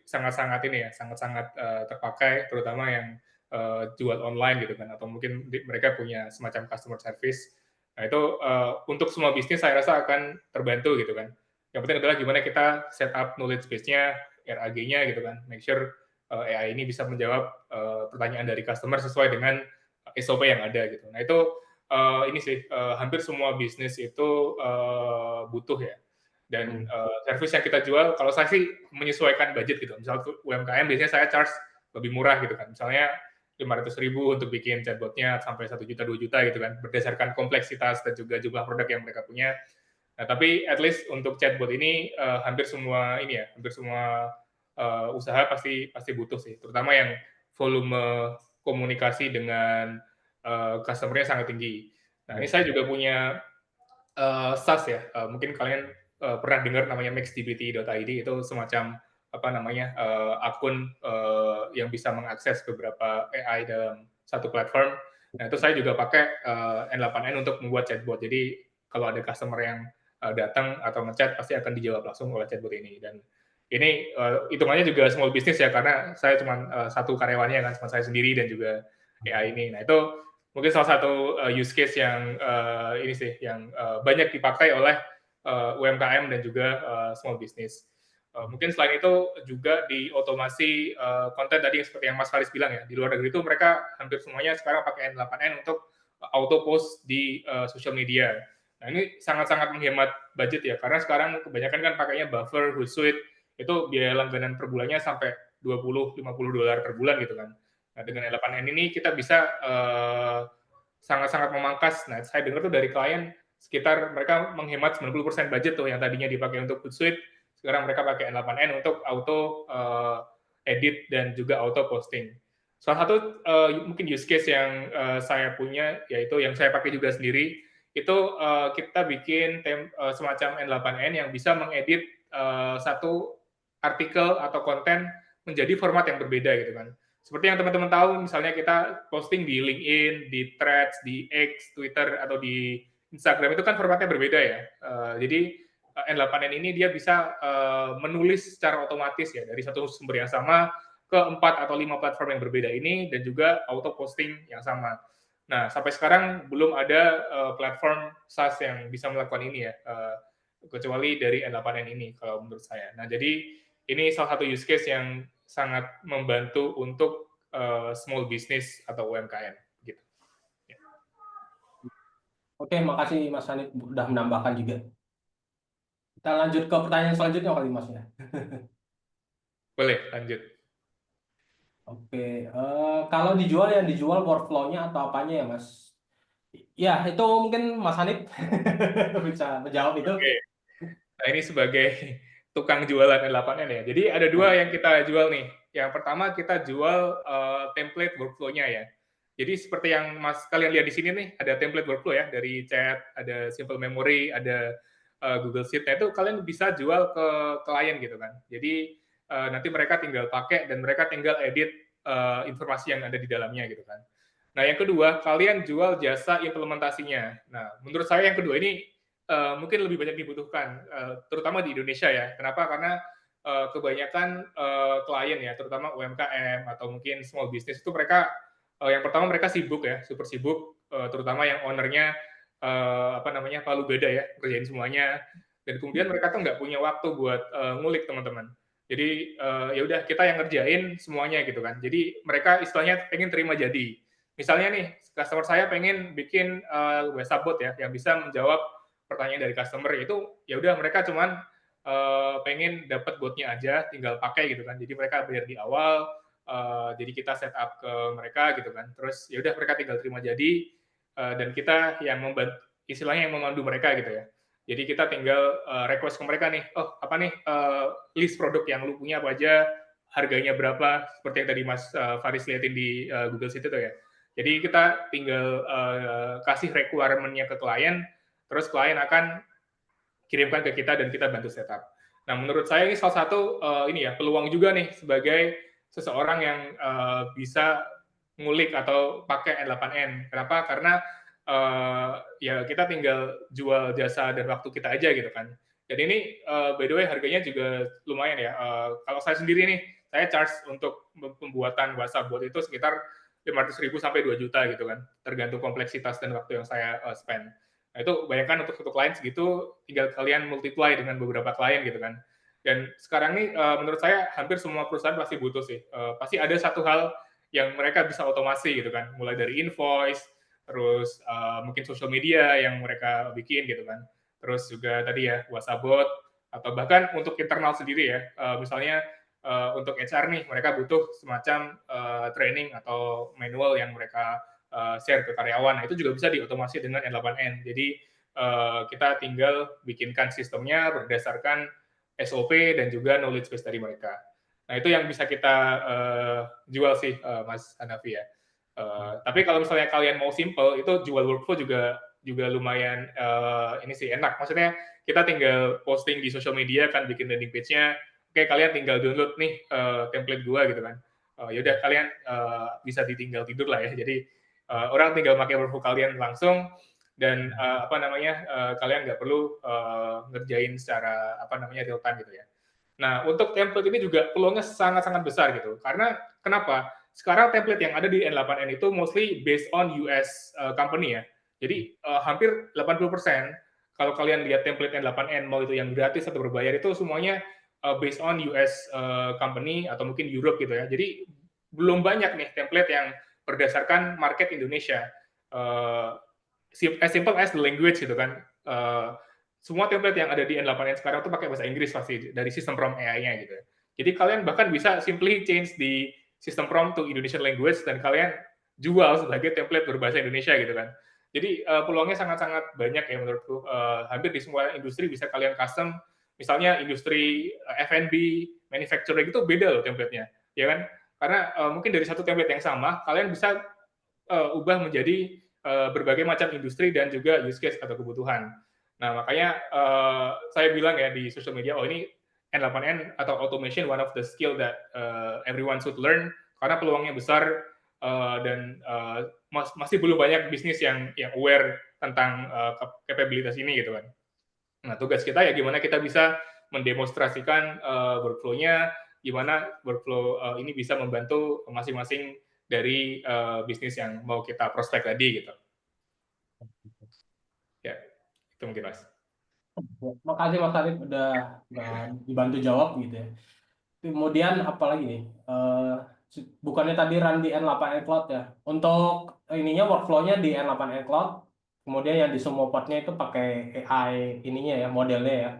sangat-sangat ini ya, sangat-sangat terpakai, terutama yang jual online gitu kan, atau mungkin mereka punya semacam customer service. Nah itu untuk semua bisnis saya rasa akan terbantu gitu kan. Yang penting adalah gimana kita set up knowledge base-nya, RAG-nya gitu kan, make sure AI ini bisa menjawab pertanyaan dari customer sesuai dengan SOP yang ada gitu. Nah itu ini sih hampir semua bisnis itu butuh ya. Dan service yang kita jual, kalau saya sih menyesuaikan budget gitu. Misal UMKM biasanya saya charge lebih murah gitu kan. Misalnya 500.000 untuk bikin chatbotnya sampai 1 juta 2 juta gitu kan, berdasarkan kompleksitas dan juga jumlah produk yang mereka punya. Nah, tapi at least untuk chatbot ini hampir semua ini ya, hampir semua usaha pasti butuh sih, terutama yang volume komunikasi dengan customer-nya sangat tinggi. Nah, ini saya juga punya SaaS ya, mungkin kalian pernah dengar namanya maxdbt.id, itu semacam apa namanya akun yang bisa mengakses beberapa AI dalam satu platform. Nah, itu saya juga pakai N8N untuk membuat chatbot. Jadi kalau ada customer yang datang atau ngechat pasti akan dijawab langsung oleh chatbot ini. Dan ini hitungannya juga small business ya, karena saya cuma satu karyawannya kan, cuma saya sendiri dan juga AI ini. Nah, itu mungkin salah satu use case yang ini sih yang banyak dipakai oleh UMKM dan juga small business. Mungkin selain itu juga di otomasi konten tadi seperti yang Mas Faris bilang ya, di luar negeri itu mereka hampir semuanya sekarang pakai N8N untuk auto post di social media. Nah, ini sangat-sangat menghemat budget ya, karena sekarang kebanyakan kan pakainya Buffer, Hootsuite, itu biaya langganan per bulannya sampai $20-50 per bulan gitu kan. Nah, dengan N8N ini kita bisa sangat-sangat memangkas. Nah, saya dengar tuh dari klien sekitar mereka menghemat 90% budget tuh yang tadinya dipakai untuk Hootsuite, sekarang mereka pakai N8N untuk auto edit dan juga auto posting. Salah satu mungkin use case yang saya punya, yaitu yang saya pakai juga sendiri, itu kita bikin semacam N8N yang bisa mengedit satu artikel atau konten menjadi format yang berbeda gitu kan. Seperti yang teman-teman tahu, misalnya kita posting di LinkedIn, di Threads, di X, Twitter, atau di Instagram, itu kan formatnya berbeda ya. Jadi N8N ini dia bisa menulis secara otomatis ya, dari satu sumber yang sama, ke 4 atau 5 platform yang berbeda ini dan juga auto posting yang sama. Nah, sampai sekarang belum ada platform SaaS yang bisa melakukan ini ya, kecuali dari N8N ini kalau menurut saya. Nah, jadi ini salah satu use case yang sangat membantu untuk small business atau UMKM gitu. Oke, makasih Mas Hanif udah menambahkan juga. Kita lanjut ke pertanyaan selanjutnya kali Mas ya. Boleh lanjut. Oke, kalau dijual yang dijual workflow-nya atau apanya ya Mas? Ya, itu mungkin Mas Hanif bisa menjawab itu. Oke. Nah, ini sebagai tukang jualan N8N ya. Jadi ada dua yang kita jual nih. Yang pertama kita jual template workflow-nya ya. Jadi seperti yang Mas kalian lihat di sini nih, ada template workflow ya, dari chat, ada simple memory, ada Google Sheet. Nah, itu kalian bisa jual ke klien gitu kan. Jadi nanti mereka tinggal pakai dan mereka tinggal edit informasi yang ada di dalamnya gitu kan. Nah, yang kedua, kalian jual jasa implementasinya. Nah, menurut saya yang kedua ini mungkin lebih banyak dibutuhkan, terutama di Indonesia ya. Kenapa? Karena kebanyakan klien ya, terutama UMKM atau mungkin small business itu mereka yang pertama mereka sibuk ya, super sibuk, terutama yang ownernya apa namanya palu gada ya, kerjain semuanya. Dan kemudian mereka tuh nggak punya waktu buat ngulik teman-teman. Jadi ya udah kita yang ngerjain semuanya gitu kan. Jadi mereka istilahnya pengen terima jadi. Misalnya nih, customer saya pengen bikin WhatsApp bot ya, yang bisa menjawab pertanyaan dari customer, itu ya udah mereka cuman pengen dapat botnya aja, tinggal pakai gitu kan. Jadi mereka bayar di awal, jadi kita set up ke mereka gitu kan. Terus ya udah mereka tinggal terima jadi, dan kita yang membantu, istilahnya yang memandu mereka gitu ya. Jadi kita tinggal request ke mereka nih, oh apa nih list produk yang lu punya apa aja, harganya berapa, seperti yang tadi Mas Faris liatin di Google Sheet itu ya. Jadi kita tinggal kasih requirement-nya ke klien, terus klien akan kirimkan ke kita dan kita bantu setup. Nah, menurut saya ini salah satu ini ya peluang juga nih sebagai seseorang yang bisa ngulik atau pakai N8N. Kenapa? Karena ya kita tinggal jual jasa dan waktu kita aja gitu kan. Dan ini by the way harganya juga lumayan ya. Kalau saya sendiri nih, saya charge untuk pembuatan WhatsApp bot itu sekitar 500.000 sampai 2 juta gitu kan, tergantung kompleksitas dan waktu yang saya spend. Nah, itu bayangkan untuk satu klien segitu, tinggal kalian multiply dengan beberapa klien gitu kan. Dan sekarang nih menurut saya hampir semua perusahaan pasti butuh sih. Pasti ada satu hal yang mereka bisa otomasi gitu kan, mulai dari invoice, terus mungkin social media yang mereka bikin gitu kan. Terus juga tadi ya WhatsApp bot, atau bahkan untuk internal sendiri ya, misalnya untuk HR nih, mereka butuh semacam training atau manual yang mereka share ke karyawan. Nah, itu juga bisa diotomasi dengan N8N. Jadi kita tinggal bikinkan sistemnya berdasarkan SOP dan juga knowledge base dari mereka. Nah, itu yang bisa kita jual sih, Mas Hanafi ya. Tapi kalau misalnya kalian mau simple, itu jual workflow juga lumayan ini sih enak. Maksudnya kita tinggal posting di social media kan, bikin landing page-nya. Oke, kalian tinggal download nih template gua gitu kan. Yaudah kalian bisa ditinggal tidur lah ya. Jadi orang tinggal pakai workflow kalian langsung, dan apa namanya kalian nggak perlu ngerjain secara apa namanya real time gitu ya. Nah, untuk template ini juga peluangnya sangat-sangat besar gitu. Karena kenapa? Sekarang template yang ada di N8N itu mostly based on US company ya. Jadi hampir 80% kalau kalian lihat template N8N, mau itu yang gratis atau berbayar, itu semuanya based on US company atau mungkin Europe gitu ya. Jadi belum banyak nih template yang berdasarkan market Indonesia. As simple as the language gitu kan. Semua template yang ada di N8N sekarang tuh pakai bahasa Inggris pasti dari sistem prompt AI-nya gitu. Jadi kalian bahkan bisa simply change di sistem prompt to Indonesian language dan kalian jual sebagai template berbahasa Indonesia gitu kan. Jadi peluangnya sangat-sangat banyak ya menurutku. Hampir di semua industri bisa kalian custom. Misalnya industri F&B, manufacturing itu beda loh template-nya, ya kan? Karena mungkin dari satu template yang sama, kalian bisa ubah menjadi berbagai macam industri dan juga use case atau kebutuhan. Nah, makanya saya bilang ya di social media, oh ini N8N atau automation one of the skill that everyone should learn, karena peluangnya besar dan masih belum banyak bisnis yang aware tentang capabilitas ini gitu kan. Nah, tugas kita ya gimana kita bisa mendemonstrasikan workflow-nya gimana workflow ini bisa membantu masing-masing dari bisnis yang mau kita prospek tadi gitu. Ya, itu mungkin Mas. Makasih Mas Arif udah dibantu jawab gitu ya. Kemudian apalagi nih? Bukannya tadi run di N8N Cloud ya? Untuk ininya workflow-nya di N8N Cloud. Kemudian yang di semua partnya itu pakai AI ininya ya, modelnya ya.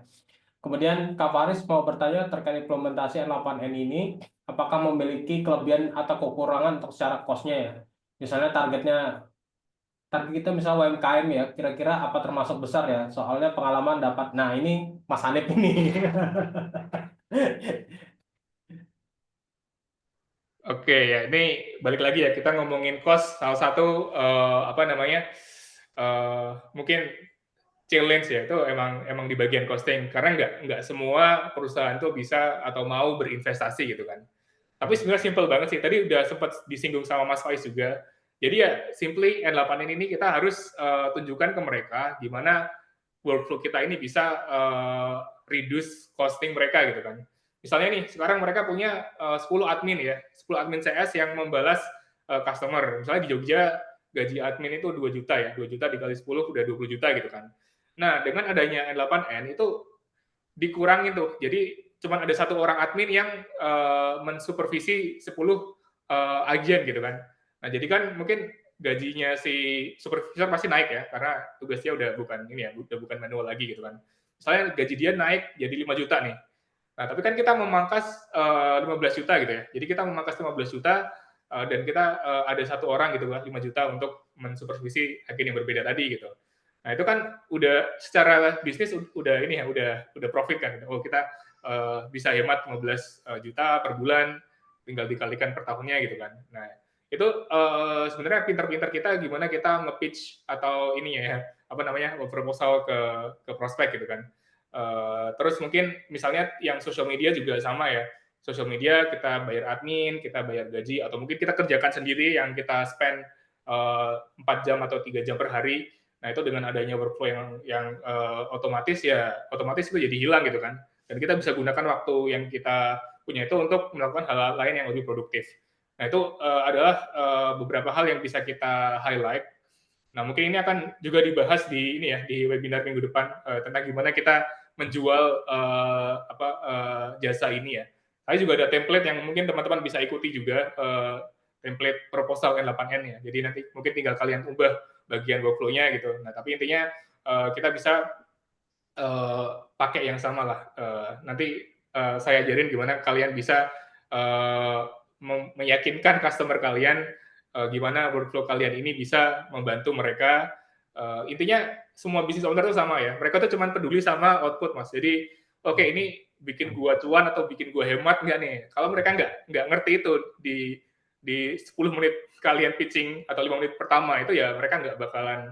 Kemudian Kak Faris mau bertanya terkait implementasi N8N ini, apakah memiliki kelebihan atau kekurangan untuk secara cost-nya ya? Misalnya target kita misal UMKM ya, kira-kira apa termasuk besar ya? Soalnya pengalaman dapat. Nah, ini Mas Hanif ini. Oke ya, ini balik lagi ya, kita ngomongin cost, salah satu mungkin challenge ya, itu emang di bagian costing, karena nggak semua perusahaan tuh bisa atau mau berinvestasi gitu kan. Tapi sebenarnya simple banget sih, tadi udah sempat disinggung sama Mas Faiz juga. Jadi ya simply N8N ini kita harus tunjukkan ke mereka gimana workflow kita ini bisa reduce costing mereka gitu kan. Misalnya nih, sekarang mereka punya 10 admin ya, 10 admin CS yang membalas customer. Misalnya di Jogja, gaji admin itu 2 juta ya, 2 juta dikali 10 udah 20 juta gitu kan. Nah, dengan adanya N8N itu dikurangin tuh. Jadi cuma ada satu orang admin yang mensupervisi 10 agen gitu kan. Nah, jadi kan mungkin gajinya si supervisor pasti naik ya, karena tugasnya udah bukan ini ya, udah bukan manual lagi gitu kan. Misalnya gaji dia naik jadi 5 juta nih. Nah, tapi kan kita memangkas 15 juta gitu ya. Jadi kita memangkas 15 juta dan kita ada satu orang gitu kan, 5 juta untuk mensupervisi agen yang berbeda tadi gitu. Nah, itu kan udah secara bisnis udah ini ya, udah profit kan. Oh, kita bisa hemat 15 juta per bulan, tinggal dikalikan per tahunnya gitu kan. Nah, itu sebenarnya pinter-pinter kita gimana kita nge-pitch atau ini ya, apa namanya, proposal ke prospek gitu kan. Terus mungkin misalnya yang social media juga sama ya. Social media kita bayar admin, kita bayar gaji, atau mungkin kita kerjakan sendiri yang kita spend 4 jam atau 3 jam per hari. Nah, itu dengan adanya workflow yang otomatis itu jadi hilang gitu kan. Dan kita bisa gunakan waktu yang kita punya itu untuk melakukan hal lain yang lebih produktif. Nah, itu adalah beberapa hal yang bisa kita highlight. Nah, mungkin ini akan juga dibahas di ini ya, di webinar minggu depan tentang gimana kita menjual jasa ini ya. Saya juga ada template yang mungkin teman-teman bisa ikuti juga, template proposal N8N ya. Jadi nanti mungkin tinggal kalian ubah bagian workflow-nya gitu. Nah, tapi intinya kita bisa pakai yang sama lah. Nanti saya ajarin gimana kalian bisa meyakinkan customer kalian gimana workflow kalian ini bisa membantu mereka. Intinya semua business owner itu sama ya. Mereka tuh cuma peduli sama output, Mas. Jadi, oke, ini bikin gua cuan atau bikin gua hemat nggak nih? Kalau mereka nggak ngerti itu di 10 menit kalian pitching atau 5 menit pertama itu ya mereka nggak bakalan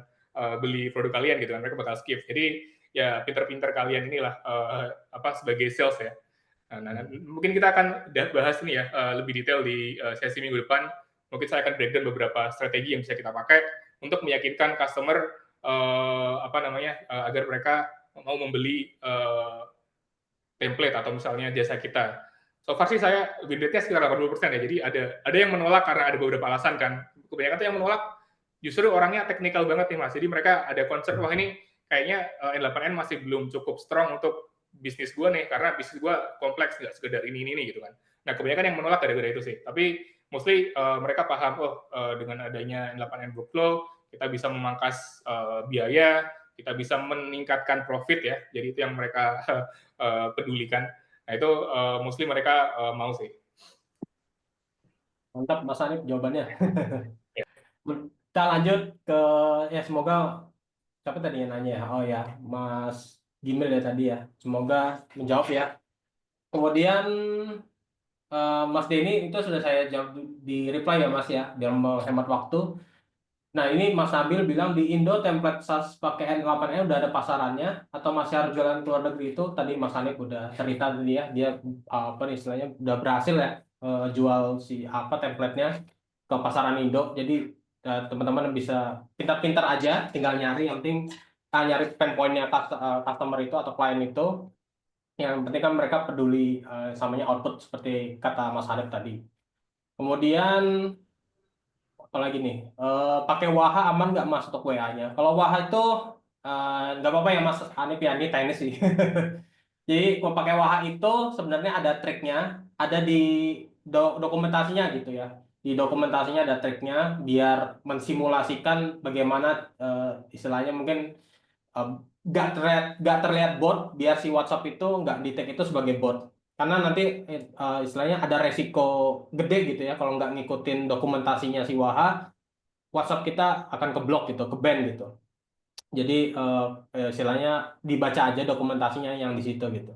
beli produk kalian gitu kan. Mereka bakal skip. Jadi ya pinter-pinter kalian inilah sebagai sales ya. Nah, mungkin kita akan bahas ini ya lebih detail di sesi minggu depan. Mungkin saya akan breakdown beberapa strategi yang bisa kita pakai untuk meyakinkan customer agar mereka mau membeli template atau misalnya jasa kita. So far sih saya win rate-nya sekitar 80% ya. Jadi ada yang menolak karena ada beberapa alasan kan. Kebanyakan tuh yang menolak justru orangnya teknikal banget nih Mas. Jadi mereka ada concern, wah ini kayaknya N8N masih belum cukup strong untuk bisnis gue nih, karena bisnis gue kompleks, nggak sekedar ini gitu kan. Nah, kebanyakan yang menolak gara-gara itu sih. Tapi mostly mereka paham, dengan adanya N8N workflow, kita bisa memangkas biaya, kita bisa meningkatkan profit ya. Jadi itu yang mereka pedulikan. Nah, itu mostly mereka mau sih. Mantap Mas Hanif jawabannya. Kita lanjut ke ya semoga siapa tadi yang nanya ya? Oh ya, Mas Gimel ya tadi ya. Semoga menjawab ya. Kemudian Mas Denny itu sudah saya jawab di reply ya Mas ya, biar menghemat waktu. Nah ini Mas Nabil bilang di Indo template SaaS pakai N8N udah ada pasarannya atau masih harus jualan ke luar negeri itu tadi Mas Hanif udah cerita tadi ya, dia apa nih istilahnya udah berhasil ya jual si template-nya ke pasaran Indo. Jadi teman-teman bisa pintar-pintar aja, tinggal nyari, yang penting nyari pain point-nya customer itu atau klien itu. Yang penting kan mereka peduli samanya output seperti kata Mas Hanif tadi. Kemudian apalagi nih, pakai Waha aman nggak Mas untuk WA-nya? Kalau Waha itu nggak apa-apa ya Mas Hanif ya, ini teknis sih. Jadi kalau pakai Waha itu sebenarnya ada triknya, ada di dokumentasinya gitu ya. Di dokumentasinya ada triknya biar mensimulasikan bagaimana istilahnya mungkin eh, nggak terlihat bot, biar si WhatsApp itu nggak di tag itu sebagai bot. Karena nanti istilahnya ada resiko gede gitu ya kalau nggak ngikutin dokumentasinya si Waha, WhatsApp kita akan keblok gitu, ke ban gitu. Jadi istilahnya dibaca aja dokumentasinya yang di situ gitu.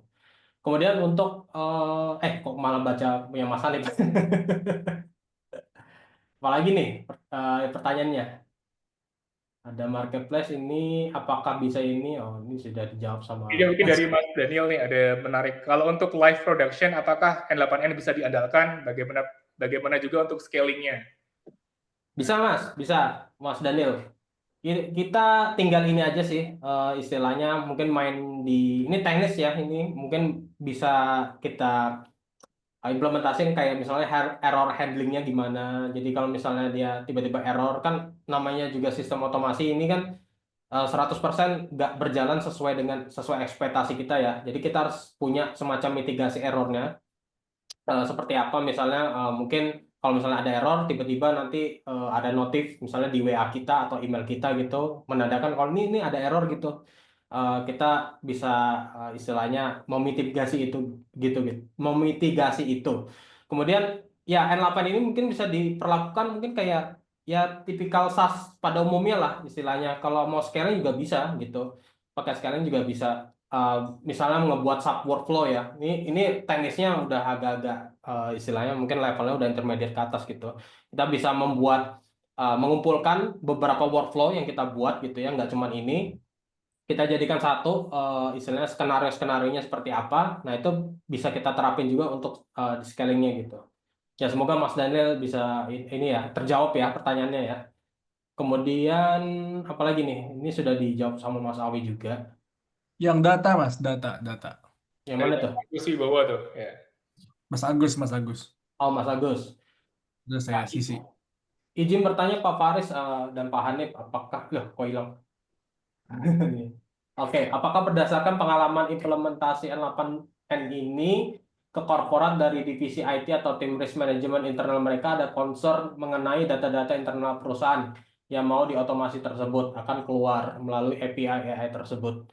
Kemudian untuk kok malah baca punya Mas Hanif. Apalagi nih pertanyaannya. Ada marketplace ini, apakah bisa ini? Oh, ini sudah dijawab Jadi sama mungkin dari Mas Daniel nih ada menarik. Kalau untuk live production, apakah N8N bisa diandalkan? Bagaimana juga untuk scalingnya? Bisa Mas, bisa Mas Daniel. Kita tinggal ini aja sih, istilahnya mungkin main di ini teknis ya, ini mungkin bisa kita implementasiin kayak misalnya error handlingnya gimana. Jadi kalau misalnya dia tiba-tiba error kan, namanya juga sistem otomasi ini kan 100% nggak berjalan sesuai ekspektasi kita ya. Jadi kita harus punya semacam mitigasi errornya. Seperti apa misalnya mungkin kalau misalnya ada error tiba-tiba nanti ada notif misalnya di WA kita atau email kita gitu menandakan kalau ini ada error gitu. Kita bisa istilahnya memitigasi itu gitu, memitigasi itu. Kemudian ya N8 ini mungkin bisa diperlakukan mungkin kayak ya tipikal SaaS pada umumnya lah istilahnya. Kalau mau scaling juga bisa gitu, pakai scaling juga bisa. uh, Misalnya ngebuat sub workflow ya. Ini teknisnya udah agak-agak istilahnya mungkin levelnya udah intermediate ke atas gitu. Kita bisa mengumpulkan beberapa workflow yang kita buat gitu ya, nggak cuma ini. Kita jadikan satu istilahnya skenario-skenarionya seperti apa. Nah, itu bisa kita terapin juga untuk di scalingnya gitu. Ya, semoga Mas Daniel bisa ini ya, terjawab ya pertanyaannya ya. Kemudian apalagi nih? Ini sudah dijawab sama Mas Awi juga. Yang data, Mas, data. Yang Dari mana tuh? Mas Agus di bawah tuh. Ya. Mas Agus. Oh, Mas Agus. Udah saya sisi. Izin bertanya Pak Faris dan Pak Hanif, apakah loh kok hilang? Oke, apakah berdasarkan pengalaman implementasi N8N ini ke korporat dari divisi IT atau tim risk management internal mereka ada concern mengenai data-data internal perusahaan yang mau diotomasi tersebut akan keluar melalui API AI tersebut?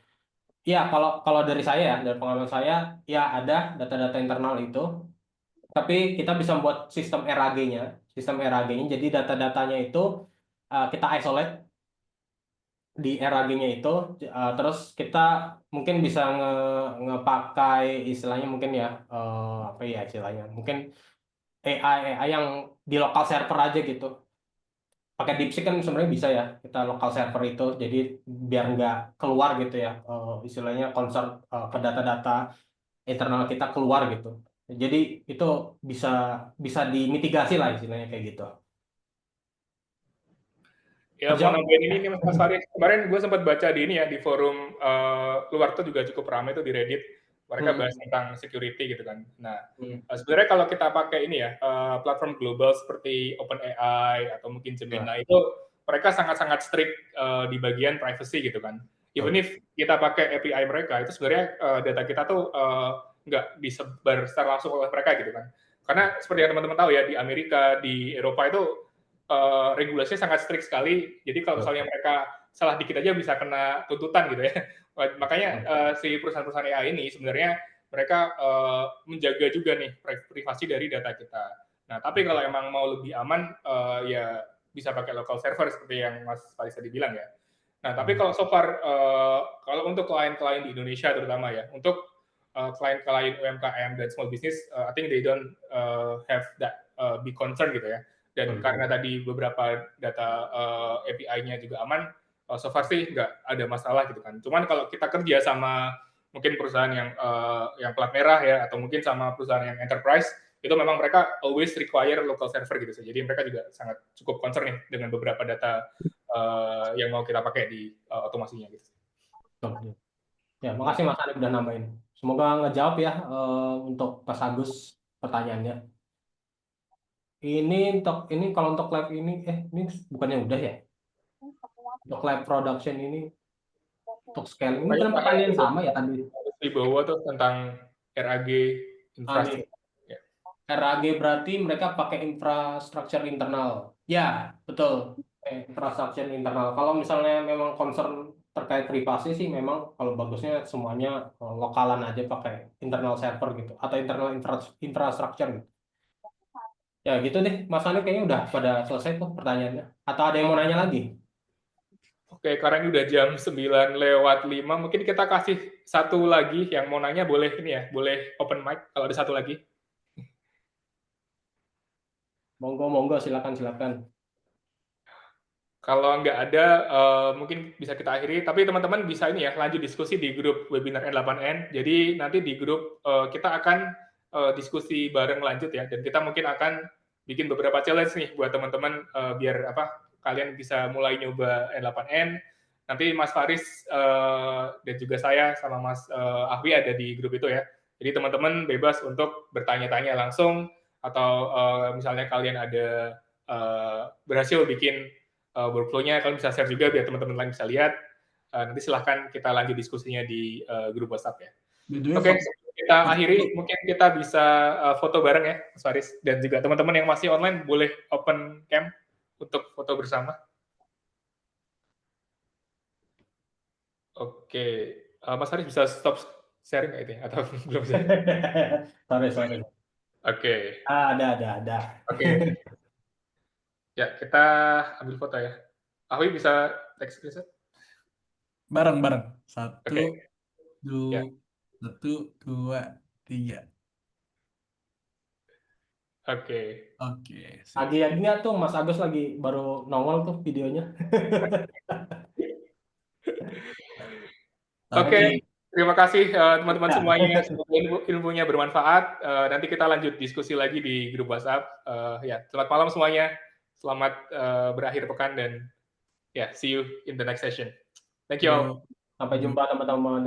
Ya, kalau kalau dari saya ya, dari pengalaman saya, ya ada data-data internal itu, tapi kita bisa membuat sistem RAG-nya, jadi data-datanya itu kita isolate di RAG-nya itu, terus kita mungkin bisa ngepakai istilahnya mungkin ya apa ya istilahnya, mungkin AI yang di lokal server aja gitu. Pakai DeepSeek kan sebenarnya bisa ya, kita lokal server itu, jadi biar nggak keluar gitu ya, istilahnya concern ke data-data internal kita keluar gitu. Jadi itu bisa bisa dimitigasi lah istilahnya kayak gitu. Ya mau Terjawab? nambahin ini nih Mas Faris. Kemarin gue sempat baca di ini ya di forum luar tuh juga cukup ramai tuh di Reddit. Mereka bahas Hmm. tentang security gitu kan. Nah, Hmm. sebenarnya kalau kita pakai ini ya platform global seperti OpenAI atau mungkin Nah, Gemini itu mereka sangat-sangat strict di bagian privacy gitu kan. Even betul. if kita pakai API mereka itu sebenarnya data kita tuh nggak disebar secara langsung oleh mereka gitu kan. Karena seperti yang teman-teman tahu ya di Amerika, di Eropa itu regulasinya sangat strict sekali. Jadi kalau Betul. misalnya mereka salah dikit aja bisa kena tuntutan gitu ya. Makanya si perusahaan-perusahaan AI ini sebenarnya mereka menjaga juga nih privasi dari data kita. Nah, tapi kalau emang mau lebih aman, ya bisa pakai local server seperti yang Mas Faris tadi bilang ya. Nah, tapi kalau so far, kalau untuk klien-klien di Indonesia terutama ya, untuk klien-klien UMKM dan small business, I think they don't have that big concern gitu ya. Dan karena tadi beberapa data API-nya juga aman, so far sih nggak ada masalah gitu kan. Cuman kalau kita kerja sama mungkin perusahaan yang plat merah ya, atau mungkin sama perusahaan yang enterprise, itu memang mereka always require local server gitu. Jadi mereka juga sangat cukup concern nih dengan beberapa data yang mau kita pakai di otomasinya gitu. Ya, makasih Mas Arif udah nambahin. Semoga ngejawab ya untuk Mas Agus pertanyaannya. Ini kalau untuk lab ini ini bukannya udah ya? Untuk lab production ini untuk scaling ini kan pertanyaan sama ya tadi. Di bawah tuh tentang RAG infrastruktur. Nih, RAG berarti mereka pakai infrastruktur internal. Ya, betul. Infrastruktur internal. Kalau misalnya memang concern terkait privasi sih memang kalau bagusnya semuanya lokalan aja pakai internal server gitu atau internal infrastruktur gitu. Ya gitu deh, Mas Hanif kayaknya udah pada selesai tuh pertanyaannya. Atau ada yang mau nanya lagi? Oke, karena ini udah jam 9:05, mungkin kita kasih satu lagi yang mau nanya boleh ini ya, boleh open mic kalau ada satu lagi. Monggo, silakan. Kalau nggak ada, mungkin bisa kita akhiri. Tapi teman-teman bisa ini ya, lanjut diskusi di grup webinar N8N. Jadi nanti di grup kita akan diskusi bareng lanjut ya. Dan kita mungkin akan bikin beberapa challenge nih buat teman-teman biar kalian bisa mulai nyoba N8N. Nanti Mas Faris dan juga saya sama Mas Ahwi ada di grup itu ya. Jadi teman-teman bebas untuk bertanya-tanya langsung atau misalnya kalian ada berhasil bikin workflow-nya, kalian bisa share juga biar teman-teman lain bisa lihat. Nanti silahkan kita lanjut diskusinya di grup WhatsApp ya. Oke, kita akhiri. Mungkin kita bisa foto bareng ya, Mas Faris. Dan juga teman-teman yang masih online boleh open cam untuk foto bersama. Oke, Mas Faris bisa stop sharing nggak itu ya? Atau belum bisa? Sorry. Oke. Ada. Oke. Ya, kita ambil foto ya. Ahwi bisa take screenshot? Bareng. Satu, Oke. dua, Ya. 1, 2, 3. Oke. Oke. sip. Lagi yang ini tuh Mas Agus lagi baru nongol tuh videonya. Oke, Tapi terima kasih teman-teman Ya. semuanya. Semoga ilmunya bermanfaat. Nanti kita lanjut diskusi lagi di grup WhatsApp. Ya, selamat malam semuanya. Selamat berakhir pekan dan ya, see you in the next session. Thank you all. yuk. Sampai jumpa teman-teman.